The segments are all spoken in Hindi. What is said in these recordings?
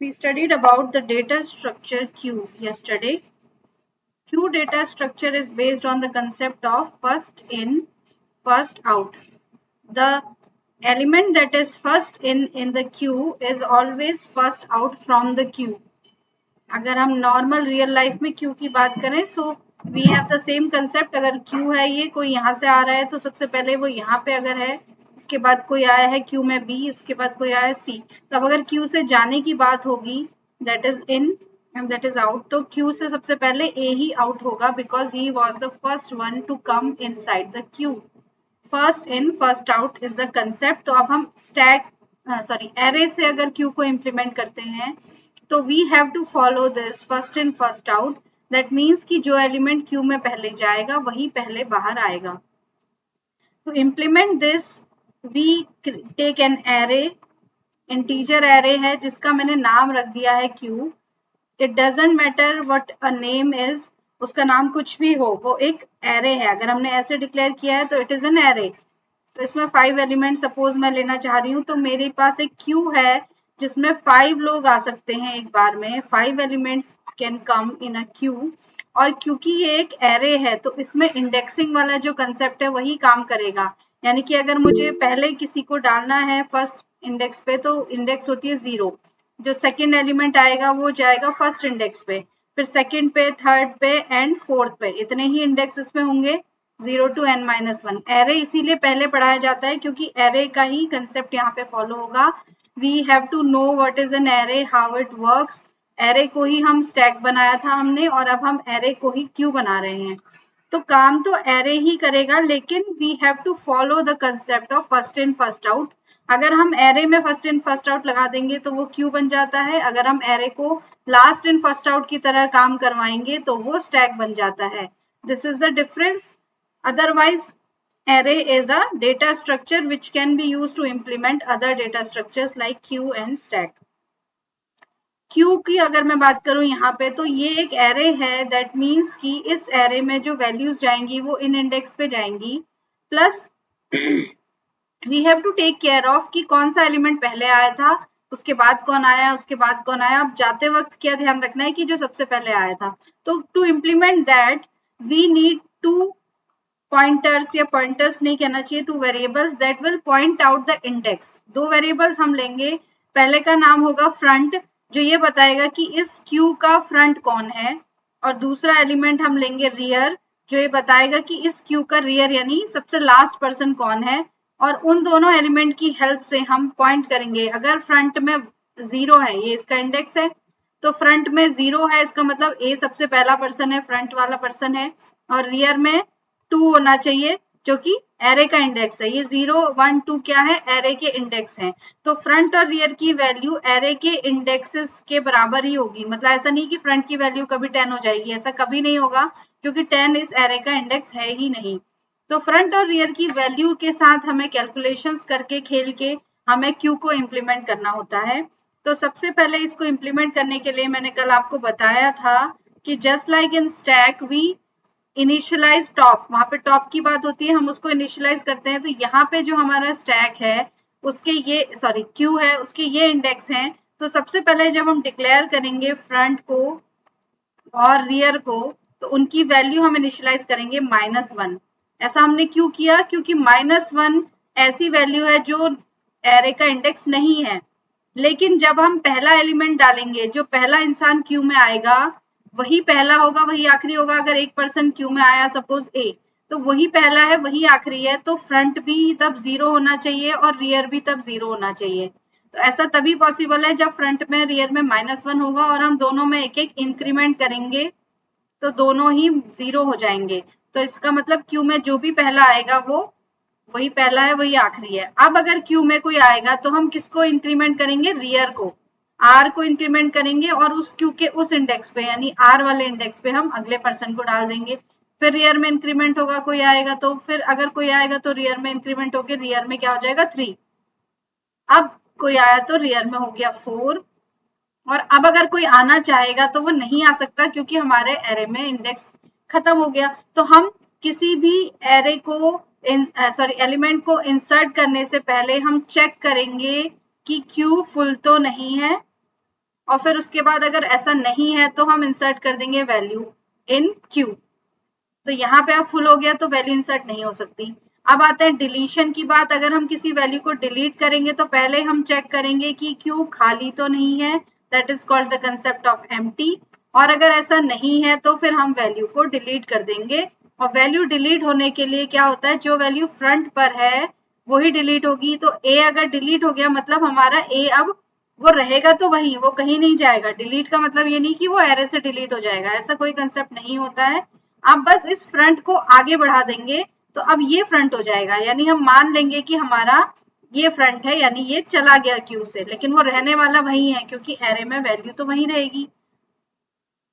We studied about the data structure Q yesterday. Q data structure is based on the concept of first in, first out. The element that is first in the queue is always first out from the queue. अगर हम नॉर्मल रियल लाइफ में क्यू की बात करें so we have the same concept. अगर क्यू है ये कोई यहाँ से आ रहा है तो सबसे पहले वो यहाँ पे अगर है, उसके बाद कोई आया है क्यू में बी, उसके बाद कोई आया है सी. तो अब अगर क्यू से जाने की बात होगी that is in and that is out, तो क्यू से सबसे पहले ए ही आउट होगा because he was the first one to come inside the queue. First in first out is the concept. तो अब हम स्टैक एरे से अगर क्यू को इम्प्लीमेंट करते हैं तो we have to follow this first in first out. That means कि जो एलिमेंट क्यू में पहले जाएगा वही पहले बाहर आएगा. To implement this we take an array. Integer array है जिसका मैंने नाम रख दिया है queue. It doesn't matter what a name is, उसका नाम कुछ भी हो, वो एक एरे है. अगर हमने ऐसे डिक्लेयर किया है तो इट इज एन एरे. तो इसमें 5 एलिमेंट सपोज मैं लेना चाह रही हूँ तो मेरे पास एक क्यू है जिसमें 5 लोग आ सकते हैं एक बार में. 5 elements can come in a Q. और क्योंकि ये एक एरे है तो इसमें इंडेक्सिंग वाला जो कंसेप्ट है वही काम करेगा. यानी कि अगर मुझे पहले किसी को डालना है फर्स्ट इंडेक्स पे तो इंडेक्स होती है 0. जो सेकंड एलिमेंट आएगा वो जाएगा फर्स्ट इंडेक्स पे, फिर सेकंड पे, थर्ड पे एंड फोर्थ पे. इतने ही इंडेक्स इसमें होंगे 0 to n-1. एरे इसीलिए पहले पढ़ाया जाता है क्योंकि एरे का ही कंसेप्ट यहाँ पे फॉलो होगा. We have to know what is an array, how it works. Array को ही हम स्टैक बनाया था हमने और अब हम एरे को ही क्यू बना रहे हैं. तो काम तो एरे ही करेगा लेकिन we have to follow the concept of first in first out. अगर हम एरे में फर्स्ट इन फर्स्ट आउट लगा देंगे तो वो क्यू बन जाता है. अगर हम एरे को लास्ट इन फर्स्ट आउट की तरह काम करवाएंगे तो वो स्टैक बन जाता है. This is the difference. Otherwise, array is a data structure which can be used to implement other data structures like queue and stack. Q की अगर मैं बात करूं यहाँ पे तो ये एक एरे है. दैट मीन्स कि इस एरे में जो वैल्यूज जाएंगी वो इन इंडेक्स पे जाएंगी. Plus we have to take care of कि कौन सा एलिमेंट पहले आया था, उसके बाद कौन आया, उसके बाद कौन आया. अब जाते वक्त क्या ध्यान रखना है कि जो सबसे पहले आया था. तो to implement that we need two pointers, या पॉइंटर्स नहीं कहना चाहिए, two variables that will point out the index. 2 variables हम लेंगे. पहले का नाम होगा फ्रंट जो ये बताएगा कि इस क्यू का फ्रंट कौन है, और दूसरा एलिमेंट हम लेंगे रियर जो ये बताएगा कि इस क्यू का रियर यानी सबसे लास्ट पर्सन कौन है. और उन दोनों एलिमेंट की हेल्प से हम पॉइंट करेंगे. अगर फ्रंट में 0 है, ये इसका इंडेक्स है, तो फ्रंट में 0 है इसका मतलब ए सबसे पहला पर्सन है, फ्रंट वाला पर्सन है. और रियर में 2 होना चाहिए जो कि एरे का इंडेक्स है. ये 0 1 2 क्या है, एरे के इंडेक्स हैं. तो फ्रंट और रियर की वैल्यू एरे के इंडेक्सेस के बराबर ही होगी. मतलब ऐसा नहीं कि फ्रंट की वैल्यू कभी 10 हो जाएगी, ऐसा कभी नहीं होगा क्योंकि 10 इस एरे का इंडेक्स है ही नहीं. तो फ्रंट और रियर की वैल्यू के साथ हमें कैलकुलेशंस करके खेल के हमें क्यू को इम्प्लीमेंट करना होता है. तो सबसे पहले इसको इम्प्लीमेंट करने के लिए मैंने कल आपको बताया था कि just like in stack we initialize top. वहां पे टॉप की बात होती है, हम उसको इनिशियलाइज करते हैं. तो यहाँ पे जो हमारा स्टैक है उसके ये क्यू है, उसके ये इंडेक्स हैं. तो सबसे पहले जब हम डिक्लेयर करेंगे फ्रंट को और रियर को तो उनकी वैल्यू हम इनिशियलाइज करेंगे -1. ऐसा हमने क्यों किया, क्योंकि -1 ऐसी वैल्यू है जो एरे का इंडेक्स नहीं है. लेकिन जब हम पहला एलिमेंट डालेंगे, जो पहला इंसान क्यू में आएगा वही पहला होगा वही आखिरी होगा. अगर एक पर्सन क्यू में आया सपोज ए, तो वही पहला है वही आखिरी है. तो फ्रंट भी तब 0 होना चाहिए और रियर भी तब 0 होना चाहिए. तो ऐसा तभी पॉसिबल है जब फ्रंट में रियर में -1 होगा और हम दोनों में एक एक इंक्रीमेंट करेंगे तो दोनों ही 0 हो जाएंगे. तो इसका मतलब क्यू में जो भी पहला आएगा वो वही पहला है वही आखिरी है. अब अगर क्यू में कोई आएगा तो हम किसको इंक्रीमेंट करेंगे, रियर को, आर को इंक्रीमेंट करेंगे और उस क्यू के उस इंडेक्स पे यानी आर वाले इंडेक्स पे हम अगले पर्सन को डाल देंगे. फिर रियर में इंक्रीमेंट होगा, कोई आएगा तो फिर अगर कोई आएगा तो रियर में इंक्रीमेंट होकर रियर में क्या हो जाएगा 3. अब कोई आया तो रियर में हो गया 4. और अब अगर कोई आना चाहेगा तो वो नहीं आ सकता क्योंकि हमारे एरे में इंडेक्स खत्म हो गया. तो हम किसी भी एरे को एलिमेंट को इंसर्ट करने से पहले हम चेक करेंगे कि क्यू फुल तो नहीं है. और फिर उसके बाद अगर ऐसा नहीं है तो हम इंसर्ट कर देंगे वैल्यू इन क्यू। तो यहाँ पे अब फुल हो गया तो वैल्यू इंसर्ट नहीं हो सकती। अब आते हैं डिलीशन की बात। अगर हम किसी वैल्यू को डिलीट करेंगे तो पहले हम चेक करेंगे कि क्यू खाली तो नहीं है, that is called the concept of empty. और अगर ऐसा नहीं है तो फिर हम वैल्यू को डिलीट कर देंगे। और वैल्यू डिलीट होने के लिए क्या होता है, जो वैल्यू फ्रंट पर है वही डिलीट होगी। तो ए अगर डिलीट हो गया मतलब हमारा ए अब वो रहेगा तो वही, वो कहीं नहीं जाएगा। डिलीट का मतलब ये नहीं कि वो एरे से डिलीट हो जाएगा, ऐसा कोई कंसेप्ट नहीं होता है। आप बस इस फ्रंट को आगे बढ़ा देंगे तो अब ये फ्रंट हो जाएगा, यानी हम मान लेंगे कि हमारा ये फ्रंट है, यानी ये चला गया क्यू से, लेकिन वो रहने वाला वही है क्योंकि एरे में वैल्यू तो वही रहेगी।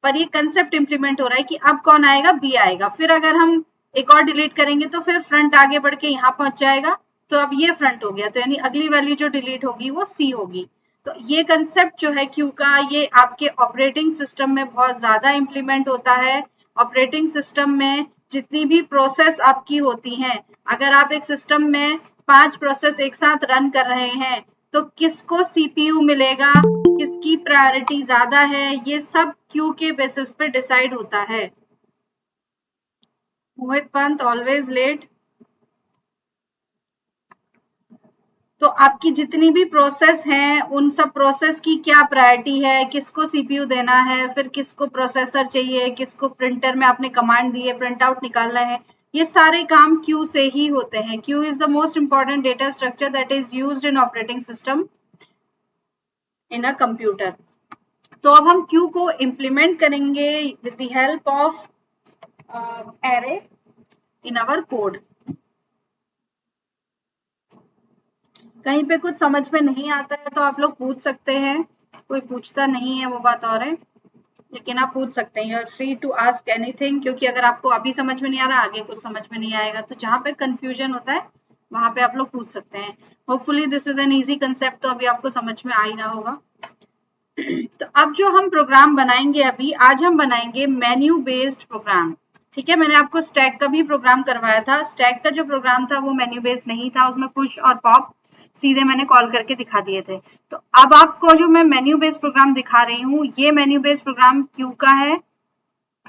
पर ये कंसेप्ट इंप्लीमेंट हो रहा है कि अब कौन आएगा, बी आएगा। फिर अगर हम एक और डिलीट करेंगे तो फिर फ्रंट आगे बढ़ के यहाँ पहुंच जाएगा, तो अब ये फ्रंट हो गया, तो यानी अगली वैल्यू जो डिलीट होगी वो सी होगी। तो ये कंसेप्ट जो है क्यू का, ये आपके ऑपरेटिंग सिस्टम में बहुत ज्यादा इंप्लीमेंट होता है। ऑपरेटिंग सिस्टम में जितनी भी प्रोसेस आपकी होती हैं, अगर आप एक सिस्टम में 5 प्रोसेस एक साथ रन कर रहे हैं तो किसको सीपीयू मिलेगा, किसकी प्रायोरिटी ज्यादा है, ये सब क्यू के बेसिस पे डिसाइड होता है। मोहित पंत ऑलवेज लेट। तो आपकी जितनी भी प्रोसेस हैं उन सब प्रोसेस की क्या प्रायोरिटी है, किसको सीपीयू देना है, फिर किसको प्रोसेसर चाहिए, किसको प्रिंटर में आपने कमांड दी है प्रिंट आउट निकालना है, ये सारे काम क्यू से ही होते हैं। Queue is the most important data structure that is used in operating system in a computer. तो अब हम क्यू को इम्प्लीमेंट करेंगे with the help of array in our code. कहीं पे कुछ समझ में नहीं आता है तो आप लोग पूछ सकते हैं, कोई पूछता नहीं है वो बात और है, लेकिन आप पूछ सकते हैं। You are free to ask anything, क्योंकि अगर आपको अभी समझ में नहीं आ रहा आगे कुछ समझ में नहीं आएगा, तो जहां पे कंफ्यूजन होता है वहां पे आप लोग पूछ सकते हैं। Hopefully this is an easy concept, तो अभी आपको समझ में आ ही रहा होगा। तो अब जो हम प्रोग्राम बनाएंगे, अभी आज हम बनाएंगे मेन्यू बेस्ड प्रोग्राम। ठीक है, मैंने आपको स्टैक का भी प्रोग्राम करवाया था। स्टैक का जो प्रोग्राम था वो मेन्यू बेस्ड नहीं था, उसमें पुश और पॉप सीधे मैंने कॉल करके दिखा दिए थे। तो अब आपको जो मैं मेन्यू बेस्ड प्रोग्राम दिखा रही हूँ, ये मेन्यू बेस्ड प्रोग्राम क्यू का है।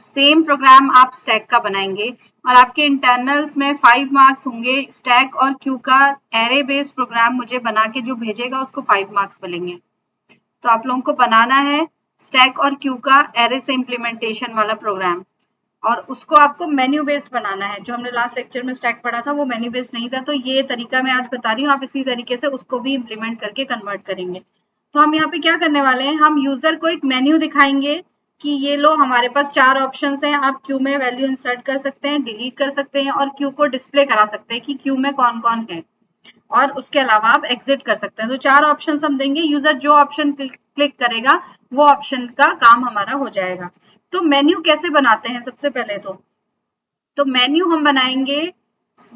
सेम प्रोग्राम आप स्टैक का बनाएंगे और आपके इंटरनल्स में 5 मार्क्स होंगे। स्टैक और क्यू का एरे बेस्ड प्रोग्राम मुझे बना के जो भेजेगा उसको 5 मार्क्स मिलेंगे। तो आप लोगों को बनाना है स्टैक और क्यू का एरे से इम्प्लीमेंटेशन वाला प्रोग्राम, और उसको आपको मेन्यू बेस्ड बनाना है। जो हमने लास्ट लेक्चर में स्टैक पढ़ा था वो मेन्यू बेस्ड नहीं था, तो ये तरीका मैं आज बता रही हूँ, आप इसी तरीके से उसको भी इम्प्लीमेंट करके कन्वर्ट करेंगे। तो हम यहाँ पे क्या करने वाले हैं, हम यूजर को एक मेन्यू दिखाएंगे कि ये लो हमारे पास 4 ऑप्शंस हैं, आप क्यू में वैल्यू इंसर्ट कर सकते हैं, डिलीट कर सकते हैं और क्यू को डिस्प्ले करा सकते हैं कि क्यू में कौन कौन है, और उसके अलावा आप एग्जिट कर सकते हैं। तो 4 ऑप्शन हम देंगे, यूजर जो ऑप्शन क्लिक करेगा वो ऑप्शन का काम हमारा हो जाएगा। तो मेन्यू कैसे बनाते हैं, सबसे पहले तो मेन्यू हम बनाएंगे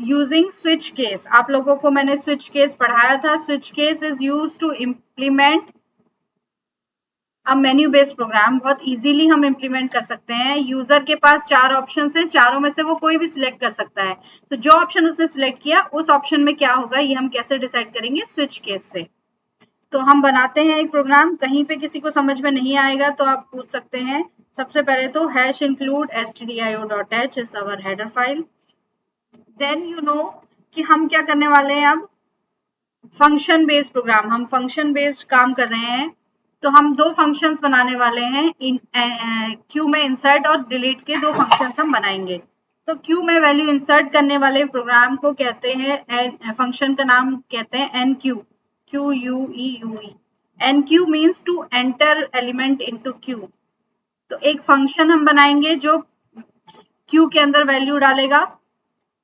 यूजिंग स्विच केस। आप लोगों को मैंने स्विच केस पढ़ाया था। Switch case is used to implement a menu based program. बहुत इजीली हम इम्प्लीमेंट कर सकते हैं। यूजर के पास 4 ऑप्शन हैं, चारों में से वो कोई भी सिलेक्ट कर सकता है। तो जो ऑप्शन उसने सिलेक्ट किया उस ऑप्शन में क्या होगा ये हम कैसे डिसाइड करेंगे, स्विच केस से। तो हम बनाते हैं एक प्रोग्राम। कहीं पे किसी को समझ में नहीं आएगा तो आप पूछ सकते हैं। सबसे पहले तो #include stdio.h is our header file. Then you know कि हम क्या करने वाले हैं, अब फंक्शन बेस्ड प्रोग्राम, हम फंक्शन बेस्ड काम कर रहे हैं। तो हम 2 फंक्शंस बनाने वाले हैं। क्यू में इंसर्ट और डिलीट के 2 फंक्शंस हम बनाएंगे। तो क्यू में वैल्यू इंसर्ट करने वाले प्रोग्राम को कहते हैं, फंक्शन का नाम कहते हैं enqueue, QUEUE। Enqueue means to enter element into queue. तो एक फंक्शन हम बनाएंगे जो क्यू के अंदर वैल्यू डालेगा,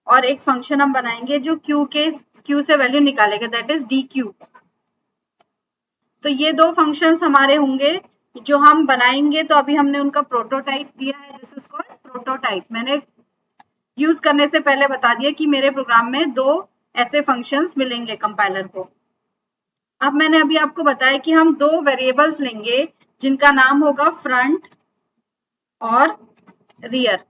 और एक फंक्शन हम बनाएंगे जो क्यू से वैल्यू निकालेगा, दैट इज DQ। तो ये 2 फंक्शंस हमारे होंगे जो हम बनाएंगे। तो अभी हमने उनका प्रोटोटाइप दिया है, दिस इज कॉल्ड प्रोटोटाइप। मैंने यूज करने से पहले बता दिया कि मेरे प्रोग्राम में 2 ऐसे फंक्शंस मिलेंगे कंपाइलर को। अब मैंने अभी आपको बताया कि हम 2 वेरिएबल्स लेंगे जिनका नाम होगा फ्रंट और रियर।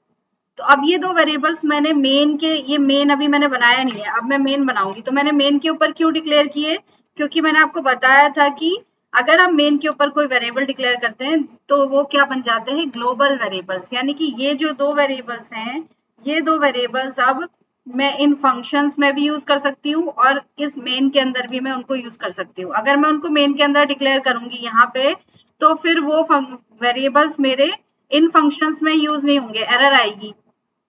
तो अब ये 2 वेरिएबल्स मैंने मेन के, ये मेन अभी मैंने बनाया नहीं है, अब मैं मेन बनाऊंगी। तो मैंने मेन के ऊपर क्यों डिक्लेयर किए, क्योंकि मैंने आपको बताया था कि अगर हम मेन के ऊपर कोई वेरिएबल डिक्लेयर करते हैं तो वो क्या बन जाते हैं, ग्लोबल वेरिएबल्स। यानी कि ये जो दो वेरिएबल्स हैं, ये दो वेरिएबल्स अब मैं इन फंक्शंस में भी यूज कर सकती हूँ और इस मेन के अंदर भी मैं उनको यूज कर सकती हूँ। अगर मैं उनको मेन के अंदर डिक्लेयर करूंगी यहाँ पे, तो फिर वो वेरिएबल्स मेरे इन फंक्शंस में यूज नहीं होंगे, एरर आएगी।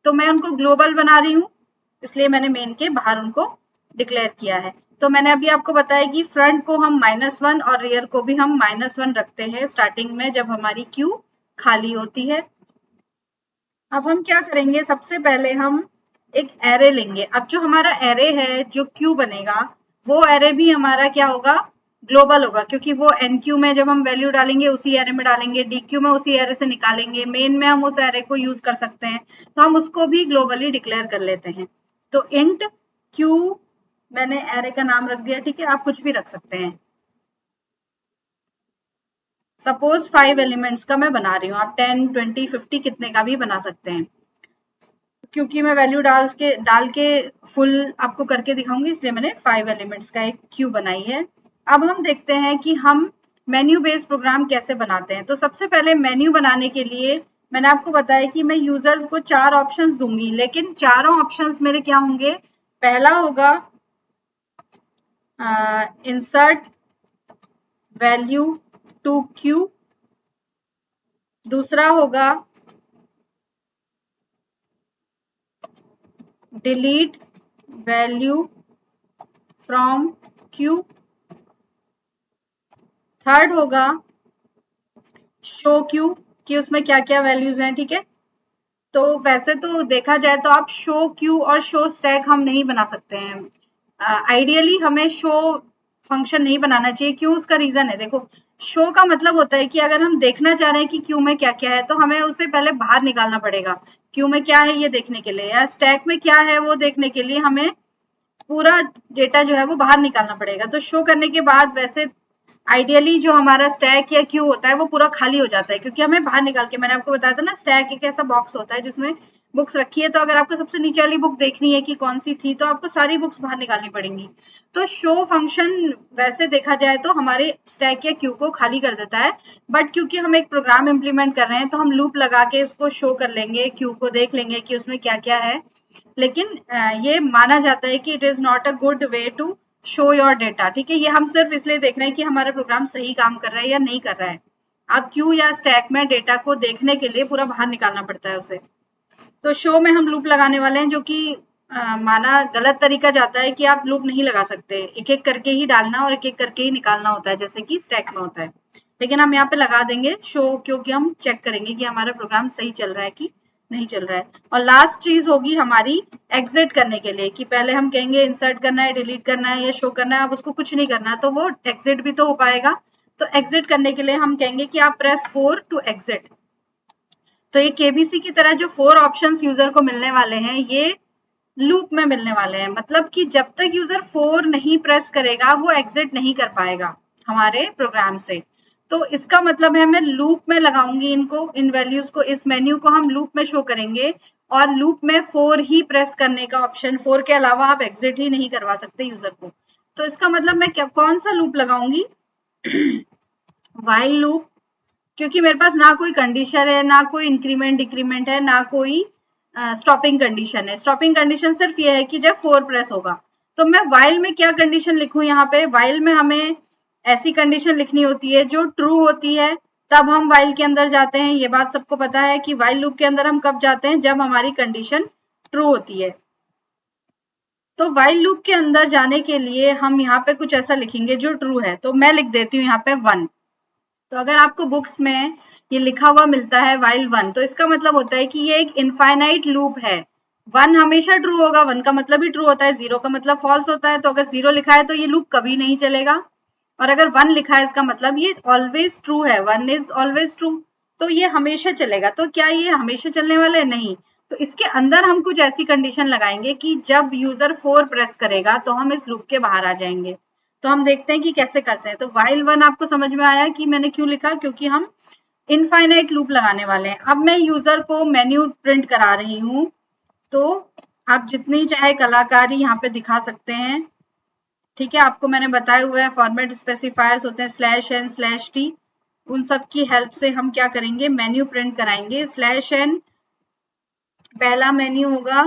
तो मैं उनको ग्लोबल बना रही हूँ, इसलिए मैंने मेन के बाहर उनको डिक्लेयर किया है। तो मैंने अभी आपको बताया कि फ्रंट को हम -1 और रियर को भी हम -1 रखते हैं स्टार्टिंग में जब हमारी क्यू खाली होती है। अब हम क्या करेंगे, सबसे पहले हम एक एरे लेंगे। अब जो हमारा एरे है, जो क्यू बनेगा, वो एरे भी हमारा क्या होगा, ग्लोबल होगा, क्योंकि वो एनक्यू में जब हम वैल्यू डालेंगे उसी एरे में डालेंगे, डीक्यू में उसी एरे से निकालेंगे, मेन में हम उस एरे को यूज कर सकते हैं, तो हम उसको भी ग्लोबली डिक्लेयर कर लेते हैं। तो इंट क्यू मैंने एरे का नाम रख दिया, ठीक है, आप कुछ भी रख सकते हैं। सपोज 5 एलिमेंट्स का मैं बना रही हूँ, आप 10, 20, 50 कितने का भी बना सकते हैं। क्योंकि मैं वैल्यू डाल के फुल आपको करके दिखाऊंगी, इसलिए मैंने 5 एलिमेंट्स का एक क्यू बनाई है। अब हम देखते हैं कि हम मेन्यू बेस्ड प्रोग्राम कैसे बनाते हैं। तो सबसे पहले मेन्यू बनाने के लिए मैंने आपको बताया कि मैं यूजर्स को 4 ऑप्शंस दूंगी, लेकिन चारों ऑप्शंस मेरे क्या होंगे, पहला होगा इंसर्ट वैल्यू टू क्यू, दूसरा होगा delete value from Q, third होगा शो क्यू कि उसमें क्या क्या वैल्यूज हैं, ठीक है। तो वैसे तो देखा जाए तो आप शो क्यू और शो स्टैक हम नहीं बना सकते हैं। आइडियली हमें शो फंक्शन नहीं बनाना चाहिए, क्यों, उसका रीजन है। देखो, शो का मतलब होता है कि अगर हम देखना चाह रहे हैं कि क्यू में क्या क्या है, तो हमें उसे पहले बाहर निकालना पड़ेगा, क्यू में क्या है ये देखने के लिए, या स्टैक में क्या है वो देखने के लिए हमें पूरा डेटा जो है वो बाहर निकालना पड़ेगा। तो शो करने के बाद वैसे आइडियली जो हमारा स्टैक या क्यू होता है वो पूरा खाली हो जाता है, क्योंकि हमें बाहर निकाल के, मैंने आपको बताया था ना, स्टैक एक ऐसा बॉक्स होता है जिसमें बुक्स रखी है, तो अगर आपको सबसे नीचे वाली बुक देखनी है कि कौन सी थी, तो आपको सारी बुक्स बाहर निकालनी पड़ेंगी। तो शो फंक्शन वैसे देखा जाए तो हमारे स्टैक या क्यू को खाली कर देता है, बट क्योंकि हम एक प्रोग्राम इंप्लीमेंट कर रहे हैं तो हम लूप लगा के इसको शो कर लेंगे, क्यू को देख लेंगे कि उसमें क्या क्या है। लेकिन ये माना जाता है कि it is not a good way to show your data, ठीक है। ये हम सिर्फ इसलिए देख रहे हैं कि हमारा प्रोग्राम सही काम कर रहा है या नहीं कर रहा है। अब क्यू या स्टैक में डेटा को देखने के लिए पूरा बाहर निकालना पड़ता है उसे। तो शो में हम लूप लगाने वाले हैं, जो कि माना गलत तरीका जाता है कि आप लूप नहीं लगा सकते, एक एक करके ही डालना और एक एक करके ही निकालना होता है, जैसे कि स्टैक में होता है। लेकिन हम यहाँ पे लगा देंगे शो, क्योंकि हम चेक करेंगे कि हमारा प्रोग्राम सही चल रहा है कि नहीं चल रहा है। और लास्ट चीज होगी हमारी एग्जिट करने के लिए, कि पहले हम कहेंगे इंसर्ट करना है, डिलीट करना है या शो करना है, अब उसको कुछ नहीं करना, तो वो एग्जिट भी तो हो पाएगा। तो एग्जिट करने के लिए हम कहेंगे कि आप प्रेस 4 टू एग्जिट। तो ये केबीसी की तरह जो 4 ऑप्शंस यूजर को मिलने वाले हैं, ये लूप में मिलने वाले हैं। मतलब कि जब तक यूजर 4 नहीं प्रेस करेगा वो एग्जिट नहीं कर पाएगा हमारे प्रोग्राम से। तो इसका मतलब है मैं लूप में लगाऊंगी इनको, इन वैल्यूज को, इस मेन्यू को हम लूप में शो करेंगे, और लूप में 4 ही प्रेस करने का ऑप्शन, 4 के अलावा आप एग्जिट ही नहीं करवा सकते यूजर को। तो इसका मतलब मैं क्या, कौन सा लूप लगाऊंगी, व्हाइल लूप, क्योंकि मेरे पास ना कोई कंडीशन है, ना कोई इंक्रीमेंट डिक्रीमेंट है, ना कोई स्टॉपिंग कंडीशन है। स्टॉपिंग कंडीशन सिर्फ ये है कि जब 4 प्रेस होगा। तो मैं व्हाइल में क्या कंडीशन लिखूं, यहाँ पे व्हाइल में हमें ऐसी कंडीशन लिखनी होती है जो ट्रू होती है, तब हम व्हाइल के अंदर जाते हैं। ये बात सबको पता है कि व्हाइल लूप के अंदर हम कब जाते हैं, जब हमारी कंडीशन ट्रू होती है। तो व्हाइल लूप के अंदर जाने के लिए हम यहाँ पे कुछ ऐसा लिखेंगे जो ट्रू है। तो मैं लिख देती हूँ यहाँ पे 1। तो अगर आपको बुक्स में ये लिखा हुआ मिलता है while 1, तो इसका मतलब होता है कि ये एक इनफाइनाइट लूप है। 1 हमेशा ट्रू होगा, 1 का मतलब ही ट्रू होता है, 0 का मतलब फॉल्स होता है। तो अगर 0 लिखा है तो ये लूप कभी नहीं चलेगा, और अगर 1 लिखा है इसका मतलब ये ऑलवेज ट्रू है, 1 इज ऑलवेज ट्रू, तो ये हमेशा चलेगा। तो क्या ये हमेशा चलने वाला है, नहीं। तो इसके अंदर हम कुछ ऐसी कंडीशन लगाएंगे कि जब यूजर 4 प्रेस करेगा तो हम इस लूप के बाहर आ जाएंगे। तो हम देखते हैं कि कैसे करते हैं। तो while 1 आपको समझ में आया कि मैंने क्यों लिखा, क्योंकि हम इनफाइनाइट लूप लगाने वाले हैं। अब मैं यूजर को मेन्यू प्रिंट करा रही हूँ, तो आप जितनी चाहे कलाकारी यहाँ पे दिखा सकते हैं। ठीक है, आपको मैंने बताया हुआ है फॉर्मेट स्पेसिफायर्स होते हैं /n/t, उन सब की हेल्प से हम क्या करेंगे, मेन्यू प्रिंट कराएंगे। /n पहला मेन्यू होगा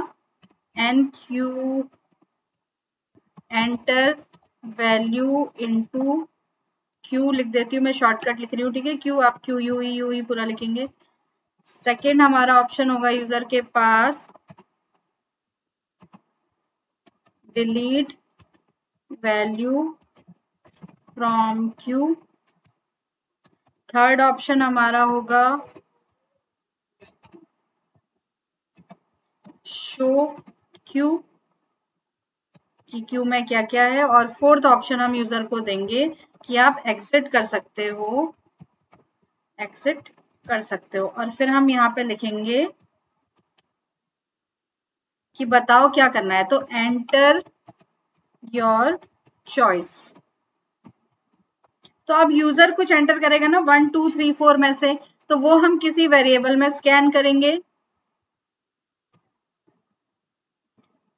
NQ enter value into Q लिख देती हूँ मैं, शॉर्टकट लिख रही हूँ, ठीक है, Q आप QUE पूरा लिखेंगे। सेकेंड हमारा ऑप्शन होगा यूजर के पास delete value from Q। Third option हमारा होगा शो Q कि Q में क्या क्या है। और फोर्थ ऑप्शन हम यूजर को देंगे कि आप एग्जिट कर सकते हो, एग्जिट कर सकते हो। और फिर हम यहाँ पे लिखेंगे कि बताओ क्या करना है, तो एंटर योर चॉइस। तो अब यूजर कुछ एंटर करेगा ना 1 2 3 4 में से, तो वो हम किसी वेरिएबल में स्कैन करेंगे।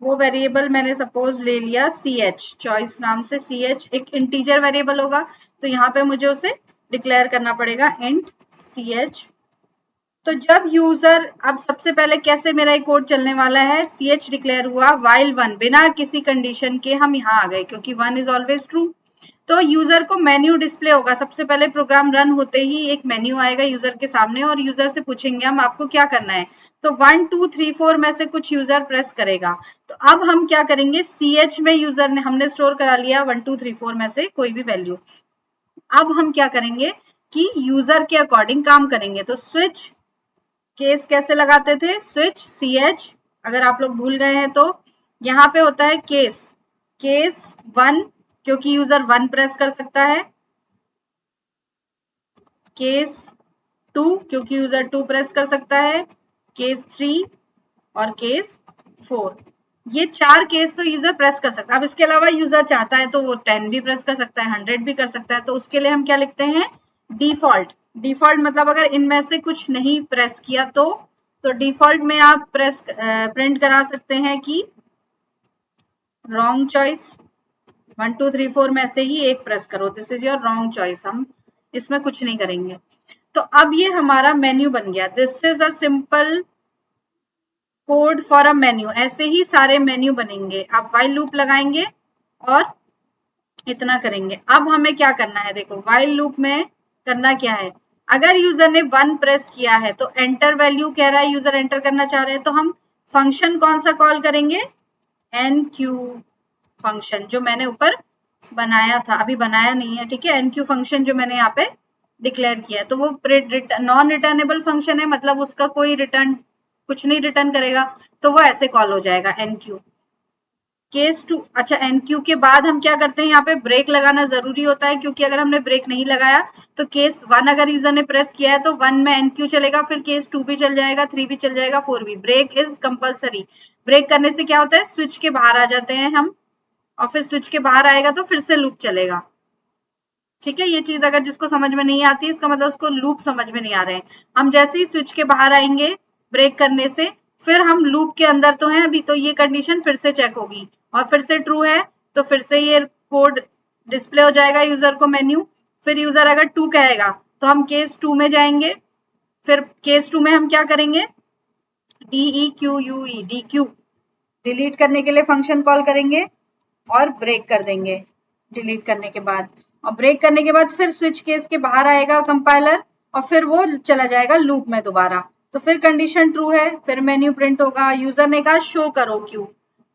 वो वेरिएबल मैंने सपोज ले लिया ch, चॉइस नाम से ch एक इंटीजर वेरिएबल होगा, तो यहाँ पे मुझे उसे डिक्लेयर करना पड़ेगा इंट ch। तो जब यूजर, अब सबसे पहले कैसे मेरा एक कोड चलने वाला है, ch डिक्लेयर हुआ while 1, बिना किसी कंडीशन के हम यहाँ आ गए क्योंकि 1 इज ऑलवेज ट्रू। तो यूजर को मेन्यू डिस्प्ले होगा, सबसे पहले प्रोग्राम रन होते ही एक मेन्यू आएगा यूजर के सामने और यूजर से पूछेंगे हम आपको क्या करना है, तो 1 2 3 4 में से कुछ यूजर प्रेस करेगा। तो अब हम क्या करेंगे, ch में यूजर ने, हमने स्टोर करा लिया 1 2 3 4 में से कोई भी वैल्यू। अब हम क्या करेंगे कि यूजर के अकॉर्डिंग काम करेंगे। तो स्विच केस कैसे लगाते थे, स्विच ch, अगर आप लोग भूल गए हैं तो यहाँ पे होता है केस 1 क्योंकि यूजर 1 प्रेस कर सकता है, केस 2 क्योंकि यूजर 2 प्रेस कर सकता है, केस 3 और केस 4। ये 4 केस तो यूजर प्रेस कर सकता है। अब इसके अलावा यूजर चाहता है तो वो 10 भी प्रेस कर सकता है, 100 भी कर सकता है। तो उसके लिए हम क्या लिखते हैं, डिफॉल्ट। डिफॉल्ट मतलब अगर इनमें से कुछ नहीं प्रेस किया तो डिफॉल्ट में आप प्रिंट करा सकते हैं कि रॉन्ग चॉइस, 1 2 3 4 में से ही एक प्रेस करो, this is your wrong choice, हम इसमें कुछ नहीं करेंगे। तो अब ये हमारा मेन्यू बन गया, this is a simple code for a menu. ऐसे ही सारे मेन्यू बनेंगे, आप व्हाइल लूप लगाएंगे और इतना करेंगे। अब हमें क्या करना है, देखो व्हाइल लूप में करना क्या है, अगर यूजर ने 1 प्रेस किया है तो एंटर वैल्यू कह रहा है, यूजर एंटर करना चाह रहे हैं, तो हम फंक्शन कौन सा कॉल करेंगे, NQ फंक्शन, जो मैंने ऊपर बनाया था, अभी बनाया नहीं है, ठीक है, NQ फंक्शन जो मैंने यहाँ पे डिक्लेयर किया। तो वो नॉन रिटर्नेबल फंक्शन है, मतलब उसका कोई रिटर्न, कुछ नहीं रिटर्न करेगा, तो वो ऐसे कॉल हो जाएगा NQ। केस 2, अच्छा NQ के बाद हम क्या करते हैं, यहाँ पे ब्रेक लगाना जरूरी होता है, क्योंकि अगर हमने ब्रेक नहीं लगाया तो केस 1 अगर यूजर ने प्रेस किया है तो 1 में NQ चलेगा, फिर केस 2 भी चल जाएगा, 3 भी चल जाएगा, 4 भी। Break is compulsory. ब्रेक करने से क्या होता है, स्विच के बाहर आ जाते हैं हम, और फिर स्विच के बाहर आएगा तो फिर से लूप चलेगा। ठीक है, ये चीज अगर जिसको समझ में नहीं आती, इसका मतलब उसको लूप समझ में नहीं आ रहे हैं। हम जैसे ही स्विच के बाहर आएंगे ब्रेक करने से, फिर हम लूप के अंदर तो हैं अभी, तो ये कंडीशन फिर से चेक होगी और फिर से ट्रू है तो फिर से ये कोड डिस्प्ले हो जाएगा यूजर को मेन्यू। फिर यूजर अगर 2 कहेगा तो हम केस 2 में जाएंगे, फिर केस 2 में हम क्या करेंगे, DEQUE, DQ डिलीट करने के लिए फंक्शन कॉल करेंगे और ब्रेक कर देंगे डिलीट करने के बाद। और ब्रेक करने के बाद फिर स्विच केस के बाहर आएगा कंपाइलर और फिर वो चला जाएगा लूप में दोबारा। तो फिर कंडीशन ट्रू है, फिर मेन्यू प्रिंट होगा, यूजर ने कहा शो करो क्यू,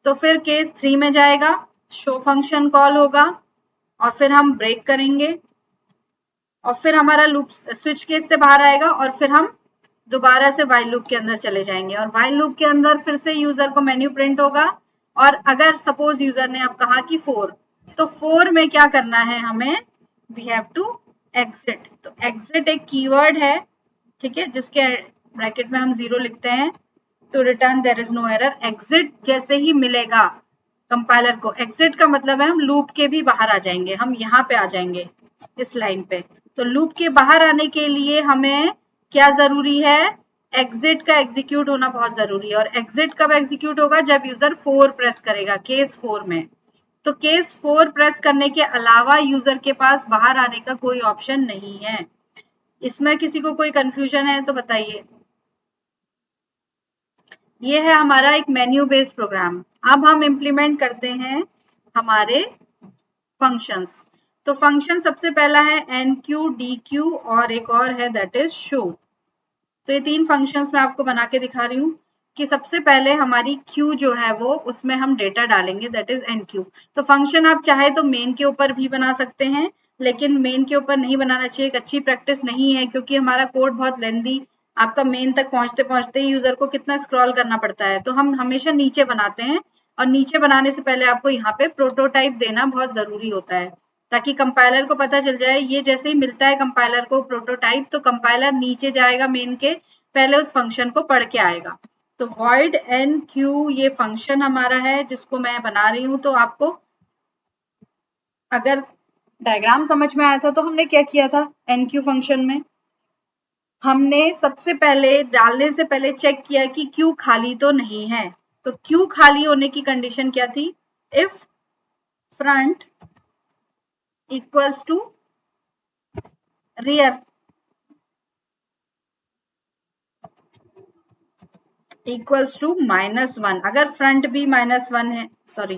तो फिर केस 3 में जाएगा, शो फंक्शन कॉल होगा और फिर हम ब्रेक करेंगे और फिर हमारा लूप स्विच केस से बाहर आएगा और फिर हम दोबारा से व्हाइल लूप के अंदर चले जाएंगे और व्हाइल लूप के अंदर फिर से यूजर को मेन्यू प्रिंट होगा। और अगर सपोज यूजर ने अब कहा कि 4, तो 4 में क्या करना है हमें, वी हैव टू एग्जिट। तो एग्जिट एक कीवर्ड है, ठीक है, जिसके ब्रैकेट में हम 0 लिखते हैं to return there is no error. Exit जैसे ही मिलेगा कंपाइलर को, एग्जिट का मतलब है हम लूप के भी बाहर आ जाएंगे, हम यहाँ पे आ जाएंगे इस लाइन पे। तो लूप के बाहर आने के लिए हमें क्या जरूरी है, एग्जिट का एग्जीक्यूट होना बहुत जरूरी है। और एग्जिट कब एग्जीक्यूट होगा, जब यूजर 4 प्रेस करेगा, केस 4 में। तो केस 4 प्रेस करने के अलावा यूजर के पास बाहर आने का कोई ऑप्शन नहीं है। इसमें किसी को कोई कंफ्यूजन है तो बताइए। ये है हमारा एक मेन्यू बेस्ड प्रोग्राम। अब हम इम्प्लीमेंट करते हैं हमारे फंक्शंस। तो फंक्शन सबसे पहला है एनक्यू, डीक्यू और एक और है दैट इज शो। तो ये 3 फंक्शंस मैं आपको बना के दिखा रही हूँ कि सबसे पहले हमारी क्यू जो है वो उसमें हम डेटा डालेंगे दैट इज एनक्यू। तो फंक्शन आप चाहे तो मेन के ऊपर भी बना सकते हैं, लेकिन मेन के ऊपर नहीं बनाना चाहिए, एक अच्छी प्रैक्टिस नहीं है क्योंकि हमारा कोड बहुत लेंदी, आपका मेन तक पहुंचते पहुंचते ही यूजर को कितना स्क्रॉल करना पड़ता है। तो हम हमेशा नीचे बनाते हैं और नीचे बनाने से पहले आपको यहाँ पे प्रोटोटाइप देना बहुत जरूरी होता है ताकि कंपाइलर को पता चल जाए। ये जैसे ही मिलता है कंपाइलर को प्रोटोटाइप तो कंपाइलर नीचे जाएगा मेन के, पहले उस फंक्शन को पढ़ के आएगा। तो void enqueue ये फंक्शन हमारा है जिसको मैं बना रही हूं। तो आपको अगर डायग्राम समझ में आया था तो हमने क्या किया था enqueue फंक्शन में, हमने सबसे पहले डालने से पहले चेक किया कि क्यू खाली तो नहीं है। तो क्यू खाली होने की कंडीशन क्या थी, if front equals to rear equals to -1। अगर फ्रंट भी -1 है, सॉरी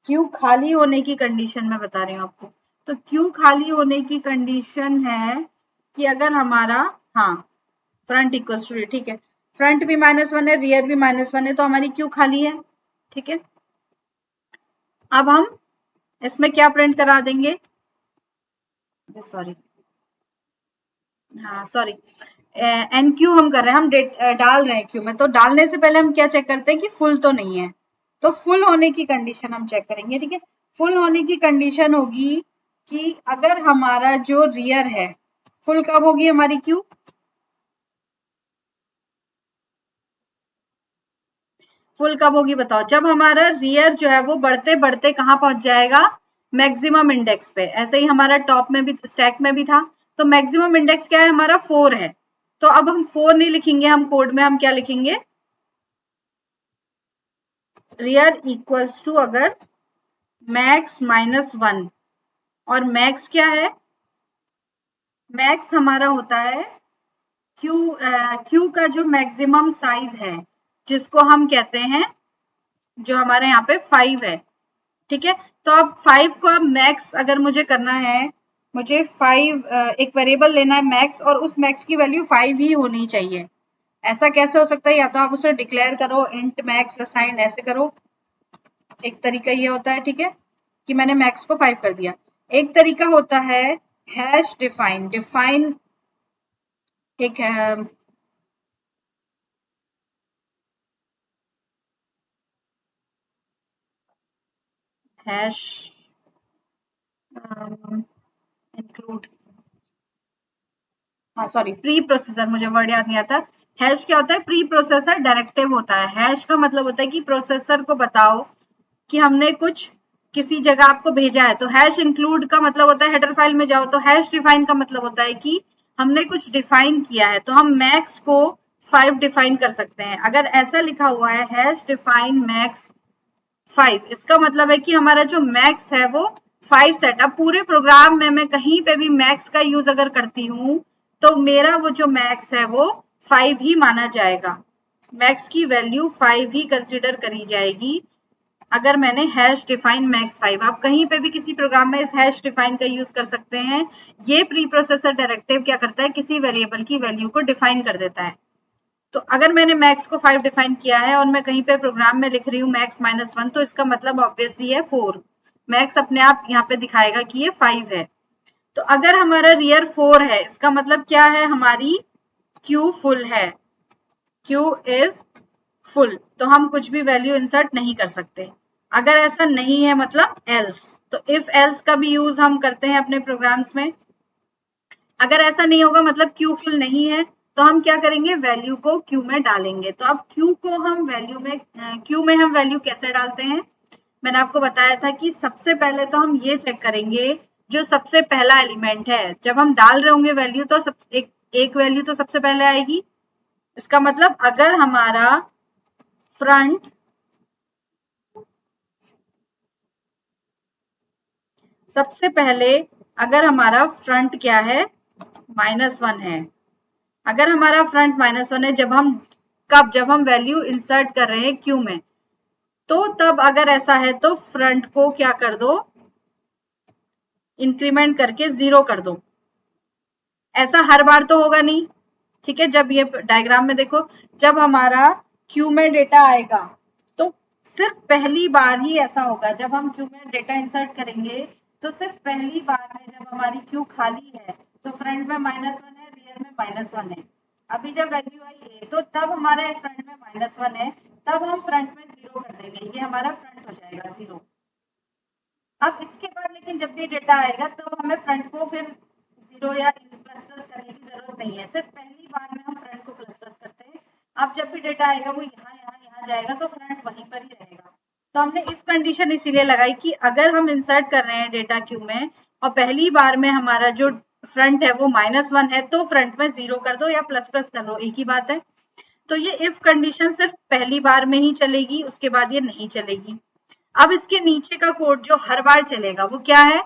क्यू खाली होने की कंडीशन में बता रही हूँ आपको। तो क्यू खाली होने की कंडीशन है कि अगर हमारा, हाँ फ्रंट इक्वल्स टू, ठीक है, फ्रंट भी -1 है, रियर भी -1 है, तो हमारी क्यू खाली है। ठीक है, अब हम इसमें क्या प्रिंट करा देंगे, सॉरी, हाँ सॉरी, एन क्यू हम कर रहे हैं, हम डाल रहे हैं क्यू में। तो डालने से पहले हम क्या चेक करते हैं कि फुल तो नहीं है। तो फुल होने की कंडीशन हम चेक करेंगे। ठीक है, फुल होने की कंडीशन होगी कि अगर हमारा जो रियर है, फुल कब होगी हमारी क्यू, फुल कब होगी बताओ, जब हमारा रियर जो है वो बढ़ते बढ़ते कहाँ पहुंच जाएगा, मैक्सिमम इंडेक्स पे। ऐसे ही हमारा टॉप में भी, स्टैक में भी था। तो मैक्सिमम इंडेक्स क्या है हमारा, 4 है। तो अब हम 4 नहीं लिखेंगे, हम कोड में हम क्या लिखेंगे, रियर इक्वल्स टू अगर मैक्स -1, और मैक्स क्या है, मैक्स हमारा होता है क्यू, क्यू का जो मैक्सिमम साइज है जिसको हम कहते हैं, जो हमारे यहाँ पे 5 है। ठीक है, तो अब 5 को अब मैक्स अगर मुझे करना है, मुझे 5 एक वेरिएबल लेना है मैक्स, और उस मैक्स की वैल्यू 5 ही होनी चाहिए। ऐसा कैसे हो सकता है, या तो आप उसे डिक्लेयर करो इंट मैक्स असाइंड, ऐसे करो, एक तरीका ये होता है। ठीक है, कि मैंने मैक्स को 5 कर दिया। एक तरीका होता है हैश डिफाइन, डिफाइन एक हैश इंक्लूड, हाँ सॉरी, प्री प्रोसेसर, मुझे वर्ड याद नहीं आता। हैश क्या होता है, प्री प्रोसेसर डायरेक्टिव होता है। हैश का मतलब होता है कि प्रोसेसर को बताओ कि हमने कुछ किसी जगह आपको भेजा है। तो हैश इंक्लूड का मतलब होता है हेडर फाइल में जाओ। तो हैश डिफाइन का मतलब होता है कि हमने कुछ डिफाइन किया है। तो हम मैक्स को 5 डिफाइन कर सकते हैं। अगर ऐसा लिखा हुआ है हैश डिफाइन मैक्स 5, इसका मतलब है कि हमारा जो मैक्स है वो 5 सेट। अब पूरे प्रोग्राम में मैं कहीं पे भी मैक्स का यूज अगर करती हूँ तो मेरा वो जो मैक्स है वो 5 ही माना जाएगा, मैक्स की वैल्यू 5 ही कंसिडर करी जाएगी अगर मैंने हैश डिफाइन मैक्स 5। आप कहीं पे भी किसी प्रोग्राम में इस हैश डिफाइन का यूज कर सकते हैं। ये प्री प्रोसेसर डायरेक्टिव क्या करता है, किसी वेरिएबल की वैल्यू को डिफाइन कर देता है। तो अगर मैंने मैक्स को 5 डिफाइन किया है और मैं कहीं पे प्रोग्राम में लिख रही हूँ मैक्स -1, तो इसका मतलब ऑब्वियसली है 4। मैक्स अपने आप यहाँ पे दिखाएगा कि ये 5 है। तो अगर हमारा रियर 4 है, इसका मतलब क्या है, हमारी क्यू फुल है, क्यू इज फुल। तो हम कुछ भी वैल्यू इंसर्ट नहीं कर सकते। अगर ऐसा नहीं है मतलब एल्स। तो इफ एल्स का भी यूज हम करते हैं अपने प्रोग्राम्स में। अगर ऐसा नहीं होगा मतलब क्यू फुल नहीं है, तो हम क्या करेंगे, वैल्यू को क्यू में डालेंगे। तो अब क्यू को हम वैल्यू में, क्यू में हम वैल्यू कैसे डालते हैं, मैंने आपको बताया था कि सबसे पहले तो हम ये चेक करेंगे जो सबसे पहला एलिमेंट है। जब हम डाल रहे होंगे वैल्यू तो एक वैल्यू तो सबसे पहले आएगी। इसका मतलब अगर हमारा फ्रंट सबसे पहले अगर हमारा फ्रंट क्या है, -1 है, अगर हमारा फ्रंट -1 है, जब हम वैल्यू इंसर्ट कर रहे हैं क्यू में, तो तब अगर ऐसा है तो फ्रंट को क्या कर दो, इंक्रीमेंट करके 0 कर दो। ऐसा हर बार तो होगा नहीं, ठीक है। जब ये डायग्राम में देखो, जब हमारा क्यू में डेटा आएगा तो सिर्फ पहली बार ही ऐसा होगा। जब हम क्यू में डेटा इंसर्ट करेंगे तो सिर्फ पहली बार में जब हमारी क्यू खाली है तो फ्रंट में -1 है, रियर में -1 है। अभी जब वैल्यू आई है तो तब हमारे फ्रंट में -1 है, तब हम फ्रंट में 0 कर देंगे, ये हमारा फ्रंट हो जाएगा 0। अब इसके बाद लेकिन जब भी डेटा आएगा तो हमें फ्रंट को फिर 0 या प्लस करने की जरूरत नहीं है, सिर्फ पहली बार में हम फ्रंट को प्लस करते हैं। अब जब भी डेटा आएगा वो यहाँ जाएगा तो फ्रंट वहीं पर ही रहेगा। तो हमने इफ कंडीशन इसीलिए लगाई कि अगर हम इंसर्ट कर रहे हैं डेटा क्यू में और पहली बार में हमारा जो फ्रंट है वो -1 है तो फ्रंट में 0 कर दो या प्लस कर दो, एक ही बात है। तो ये इफ कंडीशन सिर्फ पहली बार में ही चलेगी, उसके बाद ये नहीं चलेगी। अब इसके नीचे का कोड जो हर बार चलेगा वो क्या है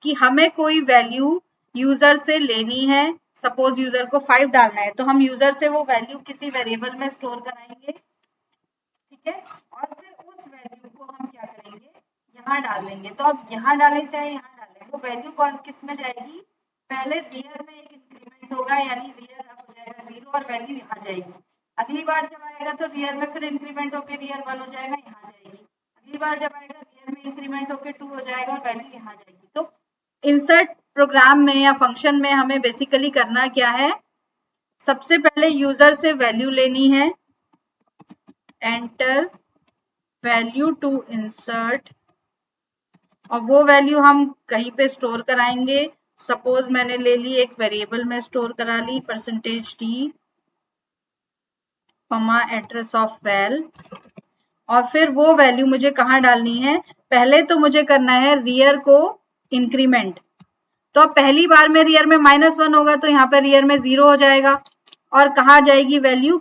कि हमें कोई वैल्यू यूजर से लेनी है। सपोज यूजर को 5 डालना है तो हम यूजर से वो वैल्यू किसी वेरिएबल में स्टोर कराएंगे, ठीक है। और फिर उस वैल्यू को हम क्या करेंगे, यहाँ डाल देंगे। तो अब यहाँ डालें चाहे यहाँ डालें, वो वैल्यू कौन किस में जाएगी, पहले रियर में एक इंक्रीमेंट होगा, यानी रियर अब हो जाएगा 0 और वैल्यू यहाँ जाएगी। अगली बार जब आएगा तो रियर में फिर इंक्रीमेंट होकर रियर 1 हो जाएगा, यहाँ जाएगी। अगली बार जब आएगा रियर में इंक्रीमेंट होकर 2 हो जाएगा और वैल्यू यहाँ जाएगी। तो इंसर्ट प्रोग्राम में या फंक्शन में हमें बेसिकली करना क्या है, सबसे पहले यूजर से वैल्यू लेनी है, एंटर वैल्यू टू इंसर्ट, और वो वैल्यू हम कहीं पे स्टोर कराएंगे। सपोज मैंने ले ली एक वेरिएबल में स्टोर करा ली %d, एड्रेस ऑफ वैल, और फिर वो वैल्यू मुझे कहाँ डालनी है, पहले तो मुझे करना है रियर को इंक्रीमेंट। तो अब पहली बार में रियर में -1 होगा तो यहाँ पे रियर में 0 हो जाएगा, और कहाँ जाएगी वैल्यू,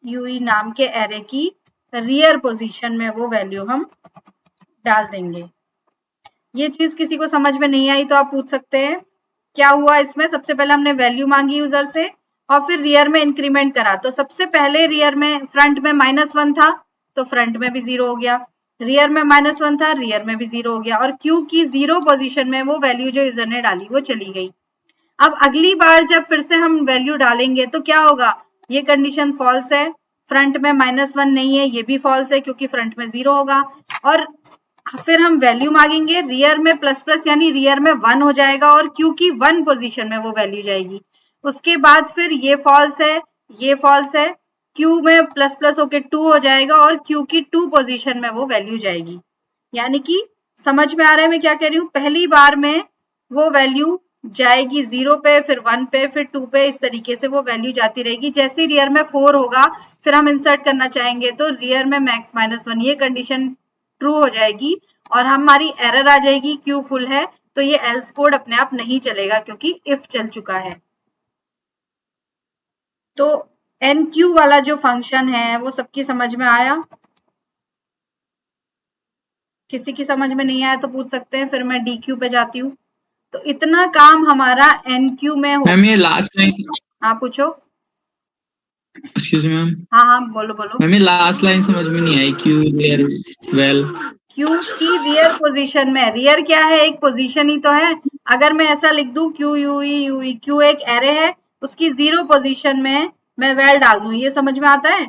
QUE नाम के एरे की रियर पोजीशन में वो वैल्यू हम डाल देंगे। ये चीज किसी को समझ में नहीं आई तो आप पूछ सकते हैं क्या हुआ इसमें। सबसे पहले हमने वैल्यू मांगी यूजर से और फिर रियर में इंक्रीमेंट करा। तो सबसे पहले रियर में फ्रंट में -1 था तो फ्रंट में भी 0 हो गया, रियर में -1 था, रियर में भी 0 हो गया, और क्यू की 0 पोजीशन में वो वैल्यू जो यूजर ने डाली वो चली गई। अब अगली बार जब फिर से हम वैल्यू डालेंगे तो क्या होगा, ये कंडीशन फॉल्स है, फ्रंट में -1 नहीं है, ये भी फॉल्स है क्योंकि फ्रंट में 0 होगा। और फिर हम वैल्यू मांगेंगे, रियर में प्लस यानी रियर में 1 हो जाएगा और क्यू की 1 पोजीशन में वो वैल्यू जाएगी। उसके बाद फिर ये फॉल्स है, ये फॉल्स है, क्यू में प्लस होके 2 हो जाएगा और क्यू की 2 पोजीशन में वो वैल्यू जाएगी। यानी कि समझ में आ रहा है मैं क्या कह रही हूँ, पहली बार में वो वैल्यू जाएगी 0 पे, फिर 1 पे, फिर 2 पे, इस तरीके से वो वैल्यू जाती रहेगी। जैसे रियर में 4 होगा फिर हम इंसर्ट करना चाहेंगे तो रियर में मैक्स -1, ये कंडीशन ट्रू हो जाएगी और हमारी एरर आ जाएगी क्यू फुल है, तो ये एल्स कोड अपने आप नहीं चलेगा क्योंकि इफ चल चुका है। तो NQ वाला जो फंक्शन है वो सबकी समझ में आया, किसी की समझ में नहीं आया तो पूछ सकते हैं, फिर मैं DQ पे जाती हूँ। तो इतना काम हमारा NQ में हो। मैम ये लास्ट लाइन, हाँ पूछो। Excuse me ma'am. हाँ बोलो। मैम ये लास्ट लाइन समझ में नहीं आई, क्यू रियर वेल, क्यू की रियर पोजीशन में, रियर क्या है, एक पोजीशन ही तो है। अगर मैं ऐसा लिख दूं QUE, क्यू एक एरे है, उसकी 0 पोजीशन में मैं वेल डाल दूं, ये समझ में आता है।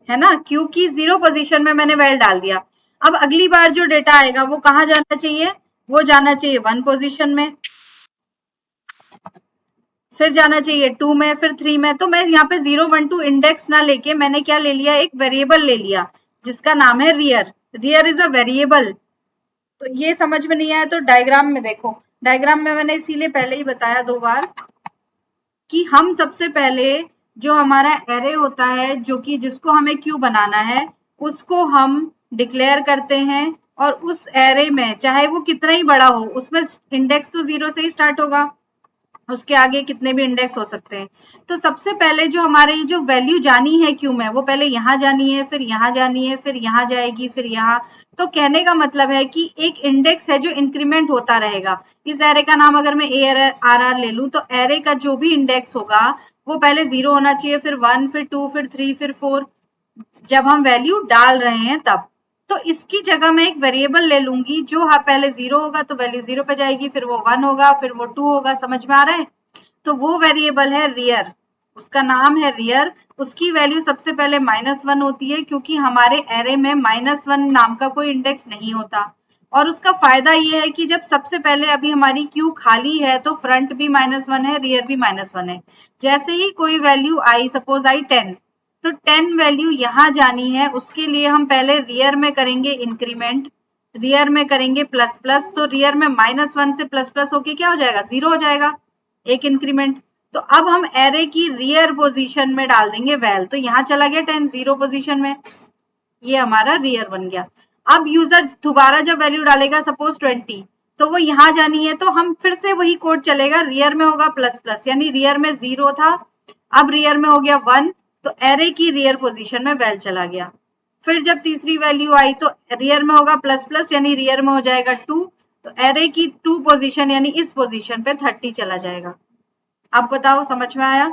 है ना, क्यू की 0 पोजीशन में मैंने वेल डाल दिया। अब अगली बार जो डेटा आएगा वो कहाँ जाना चाहिए, वो जाना चाहिए 1 पोजीशन में, फिर जाना चाहिए 2 में, फिर 3 में। तो मैं यहाँ पे 0 1 2 इंडेक्स ना लेके मैंने क्या ले लिया, एक वेरिएबल ले लिया जिसका नाम है rear. Rear is a variable. तो ये समझ में नहीं आया तो डायग्राम में देखो, डायग्राम में मैंने इसीलिए पहले ही बताया 2 बार कि हम सबसे पहले जो हमारा एरे होता है जो कि जिसको हमें क्यू बनाना है उसको हम डिक्लेयर करते हैं, और उस एरे में चाहे वो कितना ही बड़ा हो उसमें इंडेक्स तो 0 से ही स्टार्ट होगा। उसके आगे कितने भी इंडेक्स हो सकते हैं। तो सबसे पहले जो हमारे जो वैल्यू जानी है क्यू में, वो पहले यहाँ जानी है, फिर यहाँ जानी है, फिर यहाँ जाएगी, फिर यहाँ। तो कहने का मतलब है कि एक इंडेक्स है जो इंक्रीमेंट होता रहेगा। इस एरे का नाम अगर मैं ARR ले लूं, तो एरे का जो भी इंडेक्स होगा वो पहले 0 होना चाहिए, फिर 1, फिर 2, फिर 3, फिर 4, जब हम वैल्यू डाल रहे हैं तब। तो इसकी जगह मैं एक वेरिएबल ले लूंगी जो पहले 0 होगा तो वैल्यू 0 पे जाएगी, फिर वो 1 होगा, फिर वो 2 होगा। समझ में आ रहा है? तो वो वेरिएबल है रियर, उसका नाम है रियर। उसकी वैल्यू सबसे पहले -1 होती है, क्योंकि हमारे एरे में -1 नाम का कोई इंडेक्स नहीं होता। और उसका फायदा ये है कि जब सबसे पहले अभी हमारी क्यू खाली है तो फ्रंट भी -1 है, रियर भी -1 है। जैसे ही कोई वैल्यू आई, सपोज आई 10, तो 10 वैल्यू यहाँ जानी है, उसके लिए हम पहले रियर में करेंगे इंक्रीमेंट, रियर में करेंगे प्लस प्लस। तो रियर में -1 से प्लस प्लस होके क्या हो जाएगा, 0 हो जाएगा, एक इंक्रीमेंट। तो अब हम एरे की रियर पोजीशन में डाल देंगे वैल, तो यहाँ चला गया 10 0 पोजीशन में, ये हमारा रियर बन गया। अब यूजर दोबारा जब वैल्यू डालेगा सपोज 20, तो वो यहाँ जानी है, तो हम फिर से वही कोड चलेगा, रियर में होगा प्लस प्लस, यानी रियर में 0 था, अब रियर में हो गया 1, तो एरे की रियर पोजीशन में वैल चला गया। फिर जब तीसरी वैल्यू आई तो रियर में होगा प्लस प्लस, यानी रियर में हो जाएगा 2, तो एरे की 2 पोजीशन यानी इस पोजीशन पे 30 चला जाएगा। अब बताओ समझ में आया?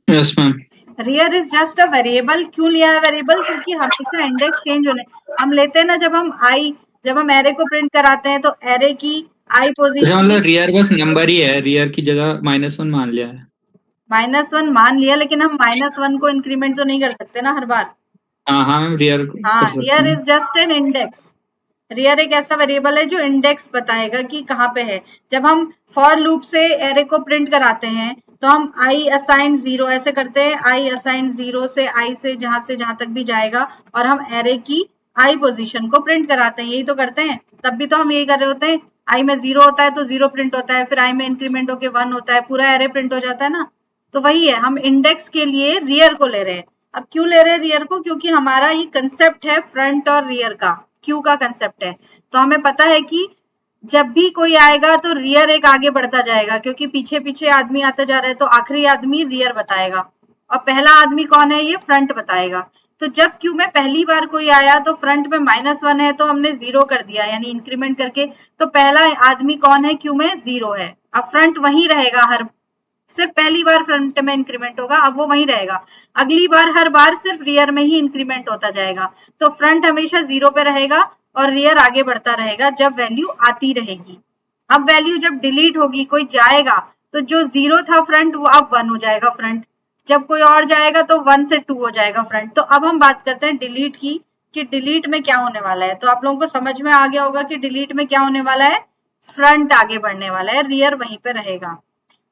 Yes ma'am. Rear is just a variable. क्यों लिया है वेरिएबल? क्योंकि हमेशा इंडेक्स चेंज होने हम लेते हैं ना, जब हम एरे को प्रिंट कराते हैं तो एरे की आई अच्छा पोजीशन मतलब रियर बस नंबर ही है, रियर की जगह -1 मान लिया है। -1 मान लिया, लेकिन हम -1 को इंक्रीमेंट तो नहीं कर सकते ना हर बार। हाँ हाँ मैम, रियर हाँ, कर सकते रियर हैं। Is just an index. Rear एक ऐसा वेरिएबल है जो इंडेक्स बताएगा कि कहाँ पे है। जब हम फॉर लूप से एरे को प्रिंट कराते हैं तो हम आई असाइन 0 ऐसे करते हैं, आई असाइन 0 से आई से जहां तक भी जाएगा, और हम एरे की आई पोजीशन को प्रिंट कराते हैं, यही तो करते हैं। तब भी तो हम यही कर रहे होते हैं, आई में 0 होता है तो 0 प्रिंट होता है, फिर आई में इंक्रीमेंट होके 1 होता है, पूरा एरे प्रिंट हो जाता है ना। तो वही है, हम इंडेक्स के लिए रियर को ले रहे हैं। अब क्यों ले रहे हैं रियर को? क्योंकि हमारा ये कंसेप्ट है फ्रंट और रियर का, क्यू का कंसेप्ट है। तो हमें पता है कि जब भी कोई आएगा तो रियर एक आगे बढ़ता जाएगा, क्योंकि पीछे पीछे आदमी आता जा रहा है, तो आखिरी आदमी रियर बताएगा और पहला आदमी कौन है, ये फ्रंट बताएगा। तो जब क्यू में पहली बार कोई आया तो फ्रंट में -1 है, तो हमने 0 कर दिया, यानी इंक्रीमेंट करके। तो पहला आदमी कौन है क्यू में? 0 है। अब फ्रंट वहीं रहेगा, सिर्फ पहली बार फ्रंट में इंक्रीमेंट होगा, अब वो वहीं रहेगा। अगली बार हर बार सिर्फ रियर में ही इंक्रीमेंट होता जाएगा। तो फ्रंट हमेशा 0 पे रहेगा और रियर आगे बढ़ता रहेगा जब वैल्यू आती रहेगी। अब वैल्यू जब डिलीट होगी, कोई जाएगा, तो जो 0 था फ्रंट वो अब 1 हो जाएगा फ्रंट। जब कोई और जाएगा तो 1 से 2 हो जाएगा फ्रंट। तो अब हम बात करते हैं डिलीट की, कि डिलीट में क्या होने वाला है। तो आप लोगों को समझ में आ गया होगा कि डिलीट में क्या होने वाला है, फ्रंट आगे बढ़ने वाला है, रियर वहीं पे रहेगा।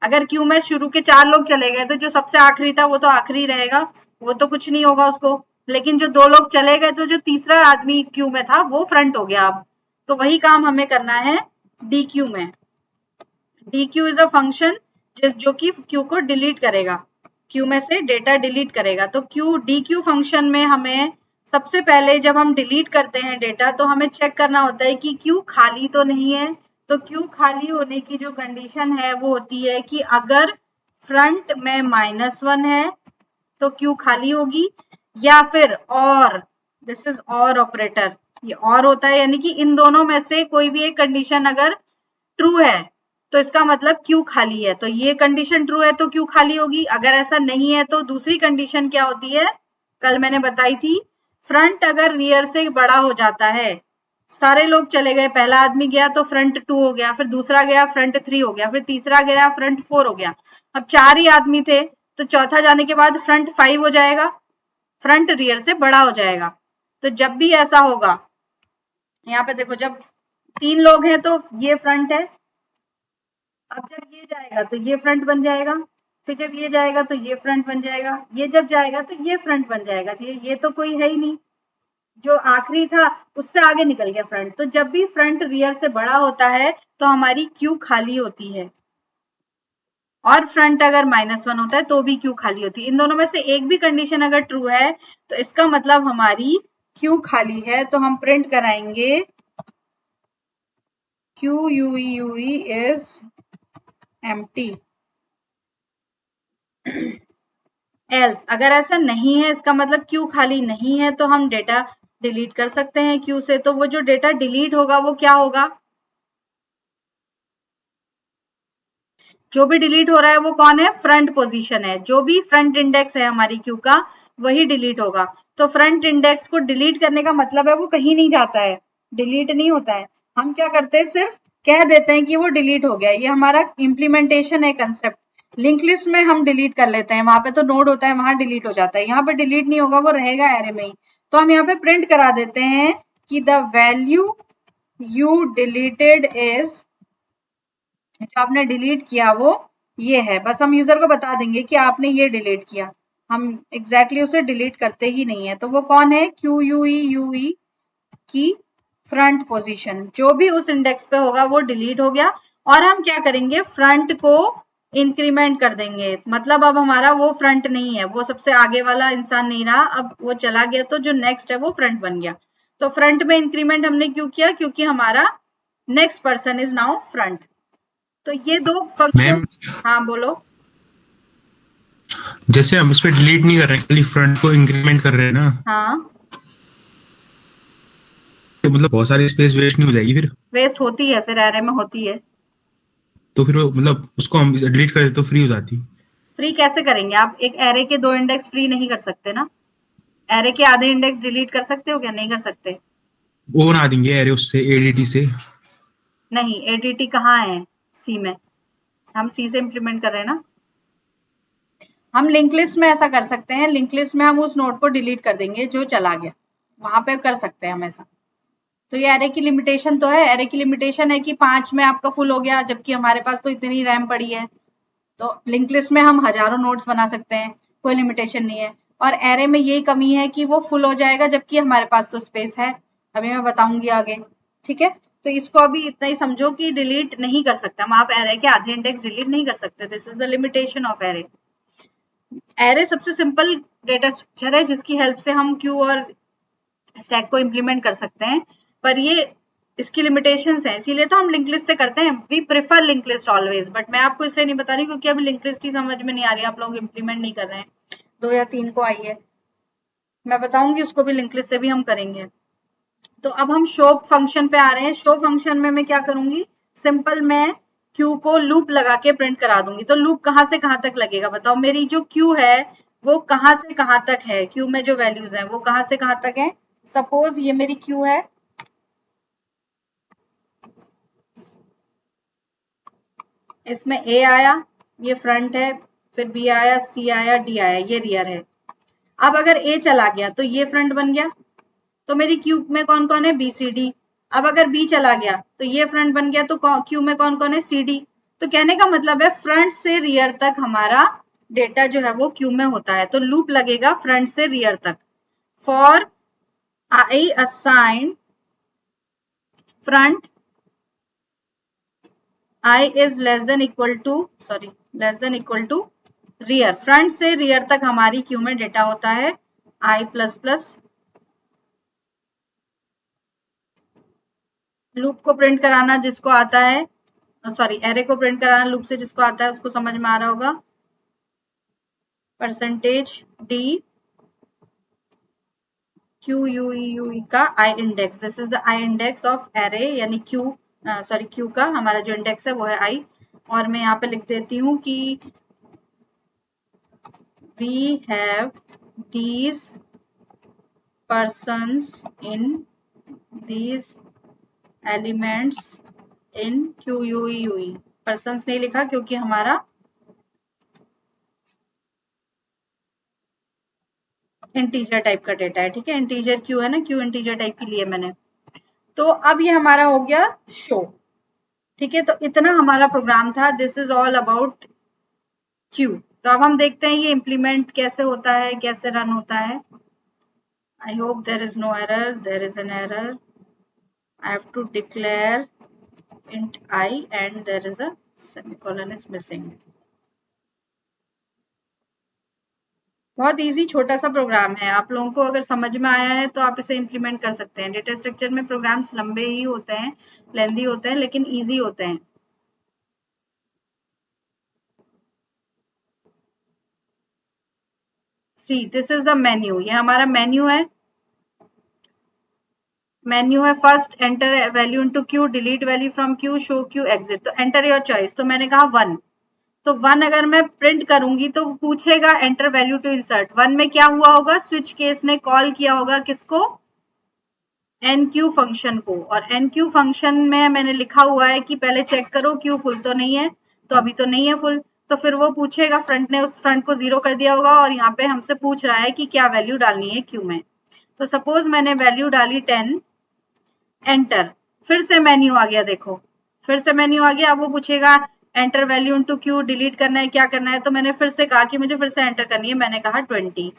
अगर क्यू में शुरू के 4 लोग चले गए तो जो सबसे आखिरी था वो तो आखिरी रहेगा, वो तो कुछ नहीं होगा उसको। लेकिन जो 2 लोग चले गए तो जो तीसरा आदमी क्यू में था वो फ्रंट हो गया अब। तो वही काम हमें करना है डी क्यू में। D Q is a function जो कि क्यू को डिलीट करेगा, क्यू में से डेटा डिलीट करेगा। तो क्यू डी क्यू फंक्शन में हमें सबसे पहले जब हम डिलीट करते हैं डेटा, तो हमें चेक करना होता है कि क्यू खाली तो नहीं है। तो क्यू खाली होने की जो कंडीशन है वो होती है कि अगर फ्रंट में -1 है तो क्यू खाली होगी, या फिर और, दिस इज और ऑपरेटर, ये और होता है, यानी कि इन दोनों में से कोई भी एक कंडीशन अगर ट्रू है तो इसका मतलब क्यू खाली है। तो ये कंडीशन ट्रू है तो क्यू खाली होगी। अगर ऐसा नहीं है तो दूसरी कंडीशन क्या होती है, कल मैंने बताई थी, फ्रंट अगर रियर से बड़ा हो जाता है, सारे लोग चले गए, पहला आदमी गया तो फ्रंट 2 हो गया, फिर दूसरा गया फ्रंट 3 हो गया, फिर तीसरा गया फ्रंट 4 हो गया, अब 4 ही आदमी थे, तो चौथा जाने के बाद फ्रंट 5 हो जाएगा, फ्रंट रियर से बड़ा हो जाएगा। तो जब भी ऐसा होगा, यहाँ पे देखो, जब 3 लोग हैं तो ये फ्रंट है, अब जब ये जाएगा तो ये फ्रंट बन जाएगा, फिर जब ये जाएगा तो ये फ्रंट बन जाएगा, ये जब जाएगा तो ये फ्रंट बन जाएगा। तो ये तो कोई है ही नहीं, जो आखिरी था उससे आगे निकल गया फ्रंट। तो जब भी फ्रंट रियर से बड़ा होता है तो हमारी क्यू खाली होती है, और फ्रंट अगर -1 होता है तो भी क्यू खाली होती है। इन दोनों में से एक भी कंडीशन अगर ट्रू है तो इसका मतलब हमारी क्यू खाली है। तो हम प्रिंट कराएंगे Q UE is empty. Else, अगर ऐसा नहीं है, इसका मतलब Q खाली नहीं है, तो हम डेटा डिलीट कर सकते हैं Q से। तो वो जो डेटा डिलीट होगा वो क्या होगा? जो भी डिलीट हो रहा है वो कौन है? फ्रंट पोजीशन है। जो भी फ्रंट इंडेक्स है हमारी क्यू का वही डिलीट होगा। तो फ्रंट इंडेक्स को डिलीट करने का मतलब है वो कहीं नहीं जाता है, डिलीट नहीं होता है। हम क्या करते हैं, सिर्फ कह देते हैं कि वो डिलीट हो गया। ये हमारा इम्प्लीमेंटेशन है कंसेप्ट। लिंक लिस्ट में हम डिलीट कर लेते हैं, वहां पे तो नोड होता है, वहां डिलीट हो जाता है। यहाँ पे डिलीट नहीं होगा, वो रहेगा एरे में ही। तो हम यहाँ पे प्रिंट करा देते हैं कि the value you deleted is, जो आपने डिलीट किया वो ये है। बस हम यूजर को बता देंगे कि आपने ये डिलीट किया, हम एग्जैक्टली उसे डिलीट करते ही नहीं है। तो वो कौन है? क्यू यूई की फ्रंट पोजीशन, जो भी उस इंडेक्स पे होगा वो डिलीट हो गया। और हम क्या करेंगे, फ्रंट को इंक्रीमेंट कर देंगे। मतलब अब हमारा वो फ्रंट नहीं है, वो सबसे आगे वाला इंसान नहीं रहा, अब वो चला गया, तो जो नेक्स्ट है वो फ्रंट बन गया। तो फ्रंट में इंक्रीमेंट हमने क्यों किया? क्योंकि हमारा next person is now front. तो ये दो मैम, फंक्शंस। हाँ बोलो। जैसे हम इस पे डिलीट नहीं कर रहे हैं, खाली फ्रंट को इंक्रीमेंट कर रहे हैं ना, हाँ, तो मतलब बहुत सारी स्पेस वेस्ट नहीं हो जाएगी फिर? वेस्ट होती है, फिर एरे में होती है। तो फिर वो मतलब उसको हम डिलीट कर देते तो फ्री हो जाती। फ्री कैसे करेंगे आप? एक एरे के 2 इंडेक्स फ्री नहीं कर सकते ना। एरे के आधे इंडेक्स डिलीट कर सकते हो क्या? नहीं कर सकते। वो बना देंगे एरे उससे, एडीटी से। नहीं, एडीटी कहाँ है सी में? हम सी से इम्प्लीमेंट कर रहे हैं ना। हम लिंक लिस्ट में ऐसा कर सकते हैं, लिंक लिस्ट में हम उस नोड को डिलीट कर देंगे जो चला गया, वहां पे कर सकते हैं हम ऐसा। तो ये एरे की लिमिटेशन तो है। एरे की लिमिटेशन है कि 5 में आपका फुल हो गया, जबकि हमारे पास तो इतनी रैम पड़ी है। तो लिंक लिस्ट में हम हजारों नोड्स बना सकते हैं, कोई लिमिटेशन नहीं है। और एरे में यही कमी है कि वो फुल हो जाएगा, जबकि हमारे पास तो स्पेस है। अभी मैं बताऊंगी आगे, ठीक है। तो इसको अभी इतना ही समझो कि डिलीट नहीं कर सकते हम, आप एरे के आधे इंडेक्स डिलीट नहीं कर सकते। This is the limitation of array. Array सबसे सिंपल डेटा स्ट्रक्चर है जिसकी हेल्प से हम क्यू और स्टैक को इम्प्लीमेंट कर सकते हैं, पर ये इसकी लिमिटेशंस हैं, इसीलिए तो हम लिंक लिस्ट से करते हैं। We prefer link list always, but मैं आपको इसलिए नहीं बता रही क्योंकि अभी लिंक लिस्ट ही समझ में नहीं आ रही, आप लोग इम्प्लीमेंट नहीं कर रहे हैं। 2 या 3 को आई है, मैं बताऊंगी, उसको भी लिंक लिस्ट से भी हम करेंगे। तो अब हम शो फंक्शन पे आ रहे हैं। शो फंक्शन में मैं क्या करूंगी, सिंपल मैं क्यू को लूप लगा के प्रिंट करा दूंगी। तो लूप कहाँ से कहाँ तक लगेगा बताओ? मेरी जो क्यू है वो कहाँ से कहाँ तक है, क्यू में जो वैल्यूज हैं वो कहाँ से कहाँ तक है। सपोज ये मेरी क्यू है, इसमें ए आया, ये फ्रंट है, फिर बी आया, सी आया, डी आया, ये रियर है। अब अगर ए चला गया तो ये फ्रंट बन गया, तो मेरी क्यू में कौन कौन है? B C D. अब अगर बी चला गया तो ये फ्रंट बन गया, तो क्यू में कौन कौन है? C D. तो कहने का मतलब है फ्रंट से रियर तक हमारा डेटा जो है वो क्यू में होता है। तो लूप लगेगा फ्रंट से रियर तक। For I assign front I is less than equal to, sorry, less than equal to rear। Front से रियर तक हमारी क्यू में डेटा होता है I प्लस प्लस। लूप को प्रिंट कराना जिसको आता है, सॉरी एरे को प्रिंट कराना लूप से जिसको आता है उसको समझ में आ रहा होगा। परसेंटेज डी क्यू यू का I index, this is the I index of array, यानी क्यू, सॉरी क्यू का हमारा जो इंडेक्स है वो है आई। और मैं यहाँ पे लिख देती हूँ कि we have these persons in these elements in QUE। persons नहीं लिखा क्योंकि हमारा इंटीजर टाइप का डेटा है, ठीक है। इंटीजर क्यू है ना, क्यू इंटीजर टाइप के लिए मैंने। तो अब ये हमारा हो गया शो, ठीक है। तो इतना हमारा प्रोग्राम था। This is all about Q. तो अब हम देखते हैं ये इम्प्लीमेंट कैसे होता है, कैसे रन होता है। I hope there is no error. There is an error. I have to declare int I and there is a semicolon is missing. बहुत इजी छोटा सा प्रोग्राम है, आप लोगों को अगर समझ में आया है तो आप इसे इम्प्लीमेंट कर सकते हैं। डेटा स्ट्रक्चर में प्रोग्राम्स लंबे ही होते हैं, लेंदी होते हैं, लेकिन इजी होते हैं। See this is the menu, ये हमारा मेन्यू है। मेन्यू है first enter value into Q, delete value from Q, show Q, exit. तो एंटर योर चॉइस, तो मैंने कहा 1, तो 1 अगर मैं प्रिंट करूंगी तो पूछेगा एंटर वैल्यू टू इंसर्ट। 1 में क्या हुआ होगा, स्विच केस ने कॉल किया होगा किसको, एनक्यू फंक्शन को, और एनक्यू फंक्शन में मैंने लिखा हुआ है कि पहले चेक करो क्यू फुल तो नहीं है, तो अभी तो नहीं है फुल, तो फिर वो पूछेगा, फ्रंट ने उस फ्रंट को 0 कर दिया होगा और यहाँ पे हमसे पूछ रहा है कि क्या वैल्यू डालनी है क्यू में। तो सपोज मैंने वैल्यू डाली 10, एंटर, फिर से मेन्यू आ गया, देखो फिर से मेन्यू आ गया। अब वो पूछेगा enter value into Q, delete करना है क्या करना है, तो मैंने फिर से कहा कि मुझे फिर से एंटर करनी है, मैंने कहा 20,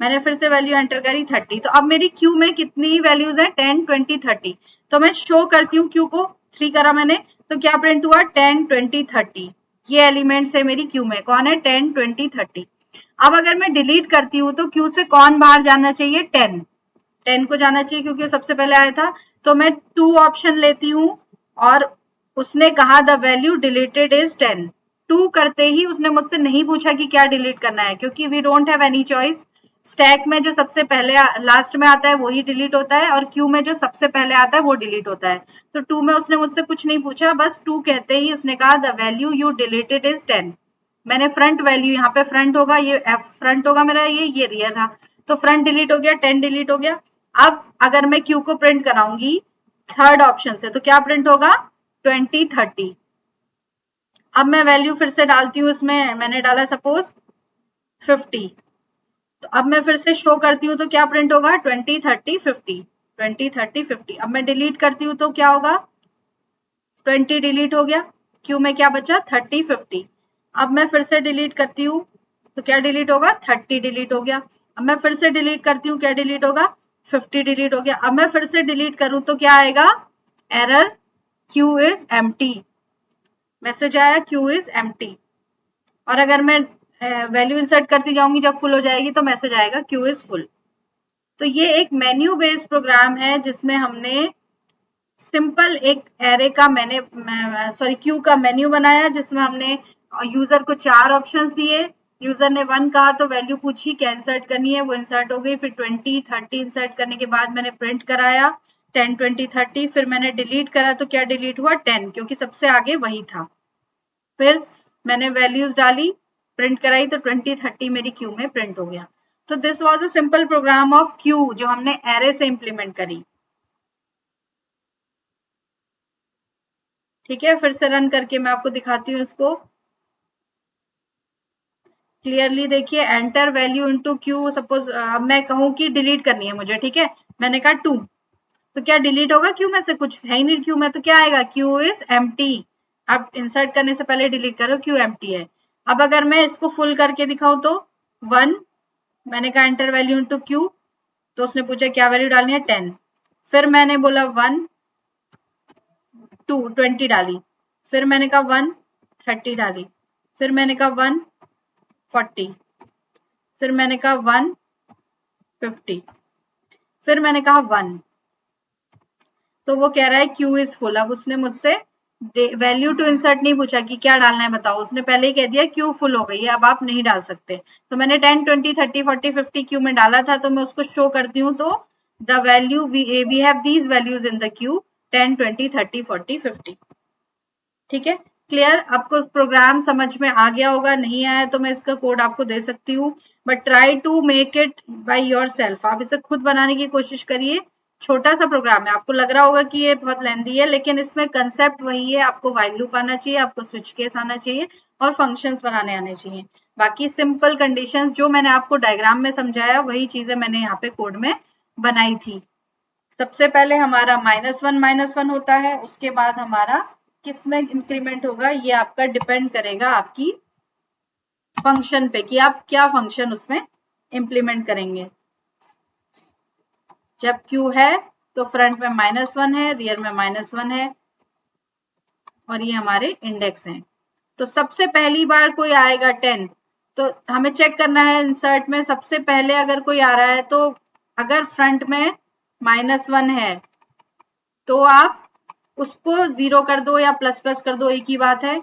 मैंने फिर से वैल्यू एंटर करी 30। तो अब मेरी क्यू में कितनी वैल्यूज है, 10 20 30। तो मैं शो करती हूँ क्यू को, 3 करा मैंने, तो क्या प्रिंट हुआ 10 20 30। ये एलिमेंट्स है मेरी क्यू में, कौन है 10 20 30। अब अगर मैं डिलीट करती हूँ तो क्यू से कौन बाहर जाना चाहिए, 10 को जाना चाहिए क्योंकि वो सबसे पहले आया था। तो मैं 2 ऑप्शन लेती हूँ और उसने कहा द वैल्यू डिलीटेड इज 10। 2 करते ही उसने मुझसे नहीं पूछा कि क्या डिलीट करना है, क्योंकि we don't have any choice. Stack में जो सबसे पहले लास्ट में आता है वही डिलीट होता है, और क्यू में जो सबसे पहले आता है वो डिलीट होता है। तो 2 में उसने मुझसे कुछ नहीं पूछा, बस 2 कहते ही उसने कहा the value you deleted is 10। मैंने फ्रंट वैल्यू, यहाँ पे फ्रंट होगा, ये एफ फ्रंट होगा मेरा, ये रियर था, तो फ्रंट डिलीट हो गया, 10 डिलीट हो गया। अब अगर मैं क्यू को प्रिंट कराऊंगी थर्ड ऑप्शन से, तो क्या प्रिंट होगा 20 30। अब मैं वैल्यू फिर से डालती हूँ, इसमें मैंने डाला सपोज 50। तो अब मैं फिर से शो करती हूँ तो क्या प्रिंट होगा 20 30 50, 20 30 50। अब मैं डिलीट करती हूँ तो क्या होगा, 20 डिलीट हो गया, क्यू में क्या बचा 30 50। अब मैं फिर से डिलीट करती हूँ तो क्या डिलीट होगा 30 डिलीट हो गया। अब मैं फिर से डिलीट करती हूँ, क्या डिलीट होगा 50 डिलीट हो गया। अब मैं फिर से डिलीट करूँ तो क्या आएगा, error Q is empty, message आया क्यू इज एम्प्टी। और अगर मैं वैल्यू इंसर्ट करती जाऊंगी, जब फुल हो जाएगी तो मैसेज आएगा क्यू इज फुल। तो ये एक मेन्यू बेस्ड प्रोग्राम है जिसमें हमने सिंपल एक एरे का मैंने क्यू का मेन्यू बनाया, जिसमें हमने यूजर को 4 ऑप्शंस दिए। यूजर ने 1 कहा तो वैल्यू पूछी क्या इंसर्ट करनी है, वो इंसर्ट हो गई। फिर 20 30 इंसर्ट करने के बाद मैंने प्रिंट कराया 10 20 30। फिर मैंने डिलीट करा तो क्या डिलीट हुआ 10, क्योंकि सबसे आगे वही था। फिर मैंने वैल्यूज डाली, प्रिंट कराई, तो 20 30 मेरी क्यू में प्रिंट हो गया। तो this was a simple program of queue जो हमने एरे से इंप्लीमेंट करी। ठीक है, फिर से रन करके मैं आपको दिखाती हूँ इसको। क्लियरली देखिए, enter value into Q, suppose मैं कहूँ कि डिलीट करनी है मुझे, ठीक है, मैंने कहा 2, तो क्या डिलीट होगा क्यू में से, कुछ है ही नहीं क्यू में, तो क्या आएगा क्यू इज एम्प्टी। आप इंसर्ट करने से पहले डिलीट करो, क्यू एम्प्टी है। अब अगर मैं इसको फुल करके दिखाऊं तो 1, मैंने कहा एंटर वैल्यू इनटू क्यू, तो उसने पूछा क्या वैल्यू डालनी है 10। फिर मैंने बोला 1 2 20 डाली, फिर मैंने कहा 1 30 डाली, फिर मैंने कहा 1 40, फिर मैंने कहा 1 50, फिर मैंने कहा 1। तो वो कह रहा है क्यू इज फुल। अब उसने मुझसे वैल्यू टू इंसर्ट नहीं पूछा कि क्या डालना है बताओ, उसने पहले ही कह दिया क्यू फुल हो गई है, अब आप नहीं डाल सकते। तो मैंने 10 20 30 40 50 क्यू में डाला था, तो मैं उसको शो करती हूँ तो the value we have these values in the queue 10 20 30 40 50। ठीक है, क्लियर, आपको प्रोग्राम समझ में आ गया होगा, नहीं आया तो मैं इसका कोड आपको दे सकती हूँ, but try to make it by yourself. आप इसे खुद बनाने की कोशिश करिए। छोटा सा प्रोग्राम है, आपको लग रहा होगा कि ये बहुत लेंदी है, लेकिन इसमें कंसेप्ट वही है। आपको व्हाइल लूप आना चाहिए, आपको स्विच केस आना चाहिए, और फंक्शंस बनाने आने चाहिए। बाकी सिंपल कंडीशंस जो मैंने आपको डायग्राम में समझाया वही चीजें मैंने यहाँ पे कोड में बनाई थी। सबसे पहले हमारा -1 होता है, उसके बाद हमारा किसमें इंक्रीमेंट होगा, ये आपका डिपेंड करेगा आपकी फंक्शन पे कि आप क्या फंक्शन उसमें इंप्लीमेंट करेंगे। जब क्यू है तो फ्रंट में -1 है, रियर में -1 है, और ये हमारे इंडेक्स हैं। तो सबसे पहली बार कोई आएगा 10, तो हमें चेक करना है इंसर्ट में सबसे पहले अगर कोई आ रहा है तो अगर फ्रंट में -1 है तो आप उसको 0 कर दो या प्लस प्लस कर दो, एक ही बात है।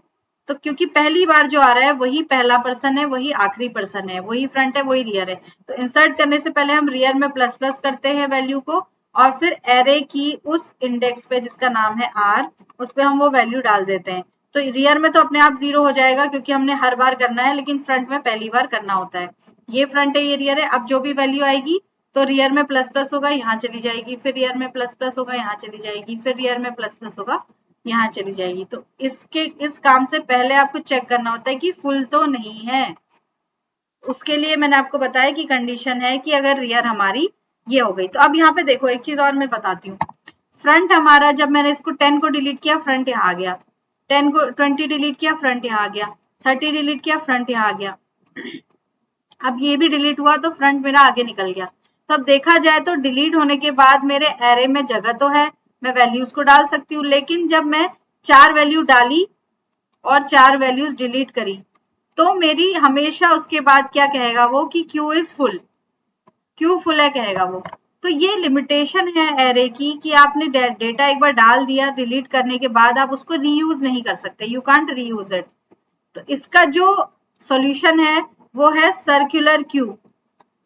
तो क्योंकि पहली बार जो आ रहा है वही पहला पर्सन है, वही आखिरी पर्सन है, वही फ्रंट है, वही रियर है। तो इंसर्ट करने से पहले हम रियर में प्लस प्लस करते हैं वैल्यू को और फिर एरे की उस इंडेक्स पे जिसका नाम है r, उस पे हम वो वैल्यू डाल देते हैं। तो रियर में तो अपने आप 0 हो जाएगा क्योंकि हमने हर बार करना है, लेकिन फ्रंट में पहली बार करना होता है। ये फ्रंट है, ये रियर है। अब जो भी वैल्यू आएगी तो रियर में प्लस प्लस होगा, यहाँ चली जाएगी, फिर रियर में प्लस प्लस होगा, यहाँ चली जाएगी, फिर रियर में प्लस प्लस होगा, यहाँ चली जाएगी। तो इस काम से पहले आपको चेक करना होता है कि फुल तो नहीं है। उसके लिए मैंने आपको बताया कि कंडीशन है कि अगर रियर हमारी ये हो गई। तो अब यहाँ पे देखो एक चीज और मैं बताती हूँ। फ्रंट हमारा, जब मैंने इसको 10 को डिलीट किया फ्रंट यहाँ आ गया, 10 को 20 डिलीट किया फ्रंट यहाँ आ गया, 30 डिलीट किया फ्रंट यहाँ आ गया। अब ये भी डिलीट हुआ तो फ्रंट मेरा आगे निकल गया। तो अब देखा जाए तो डिलीट होने के बाद मेरे एरे में जगह तो है, मैं वैल्यूज को डाल सकती हूँ, लेकिन जब मैं 4 वैल्यू डाली और 4 वैल्यूज डिलीट करी तो मेरी हमेशा उसके बाद क्या कहेगा वो कि Q is full, Q full है कहेगा वो। तो ये लिमिटेशन है एरे की कि आपने डेटा एक बार डाल दिया, डिलीट करने के बाद आप उसको रीयूज नहीं कर सकते, यू कांट रीयूज इट। तो इसका जो सॉल्यूशन है वो है सर्कुलर क्यू।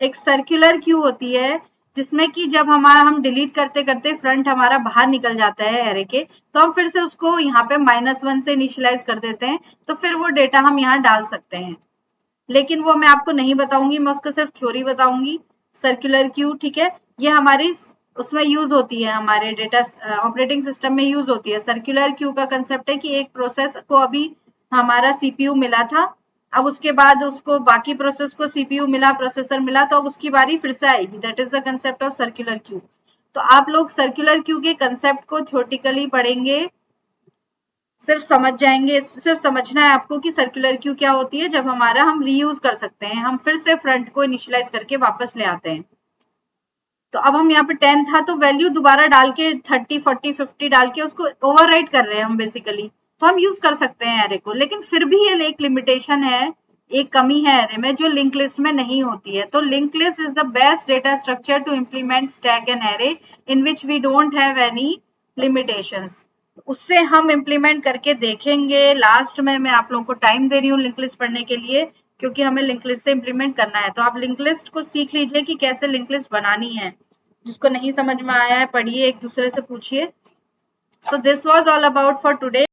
एक सर्कुलर क्यू होती है जिसमें कि जब हम डिलीट करते करते फ्रंट हमारा बाहर निकल जाता है एरे के, तो हम फिर से उसको यहाँ पे -1 से इनिशियलाइज कर देते हैं, तो फिर वो डेटा हम यहाँ डाल सकते हैं। लेकिन वो मैं आपको नहीं बताऊंगी, मैं उसको सिर्फ थ्योरी बताऊंगी। सर्कुलर क्यू, ठीक है, ये हमारी उसमें यूज होती है, हमारे डेटा ऑपरेटिंग सिस्टम में यूज होती है। सर्कुलर क्यू का कंसेप्ट है कि एक प्रोसेस को अभी हमारा सीपीयू मिला था, अब उसके बाद उसको बाकी प्रोसेस को सीपीयू मिला, प्रोसेसर मिला, तो अब उसकी बारी फिर से आएगी। That is the concept of circular queue. तो आप लोग सर्कुलर क्यू के कंसेप्ट को थ्योरेटिकली पढ़ेंगे, सिर्फ समझ जाएंगे, सिर्फ समझना है आपको कि सर्कुलर क्यू क्या होती है। जब हम रीयूज कर सकते हैं, हम फिर से फ्रंट को इनिशियलाइज करके वापस ले आते हैं। तो अब हम यहाँ पे 10 था तो वैल्यू दोबारा डाल के 30, 40, 50 डाल के उसको ओवरराइट कर रहे हैं हम बेसिकली, तो हम यूज कर सकते हैं एरे को। लेकिन फिर भी ये एक लिमिटेशन है, एक कमी है एरे में जो लिंक लिस्ट में नहीं होती है। तो link list is the best data structure to implement stack and array in which we don't have any limitations. उससे हम इम्प्लीमेंट करके देखेंगे। लास्ट में मैं आप लोगों को टाइम दे रही हूँ लिंक लिस्ट पढ़ने के लिए, क्योंकि हमें लिंक लिस्ट से इम्प्लीमेंट करना है। तो आप लिंक लिस्ट को सीख लीजिए कि कैसे लिंक लिस्ट बनानी है। जिसको नहीं समझ में आया है पढ़िए, एक दूसरे से पूछिए। So this was all about for today.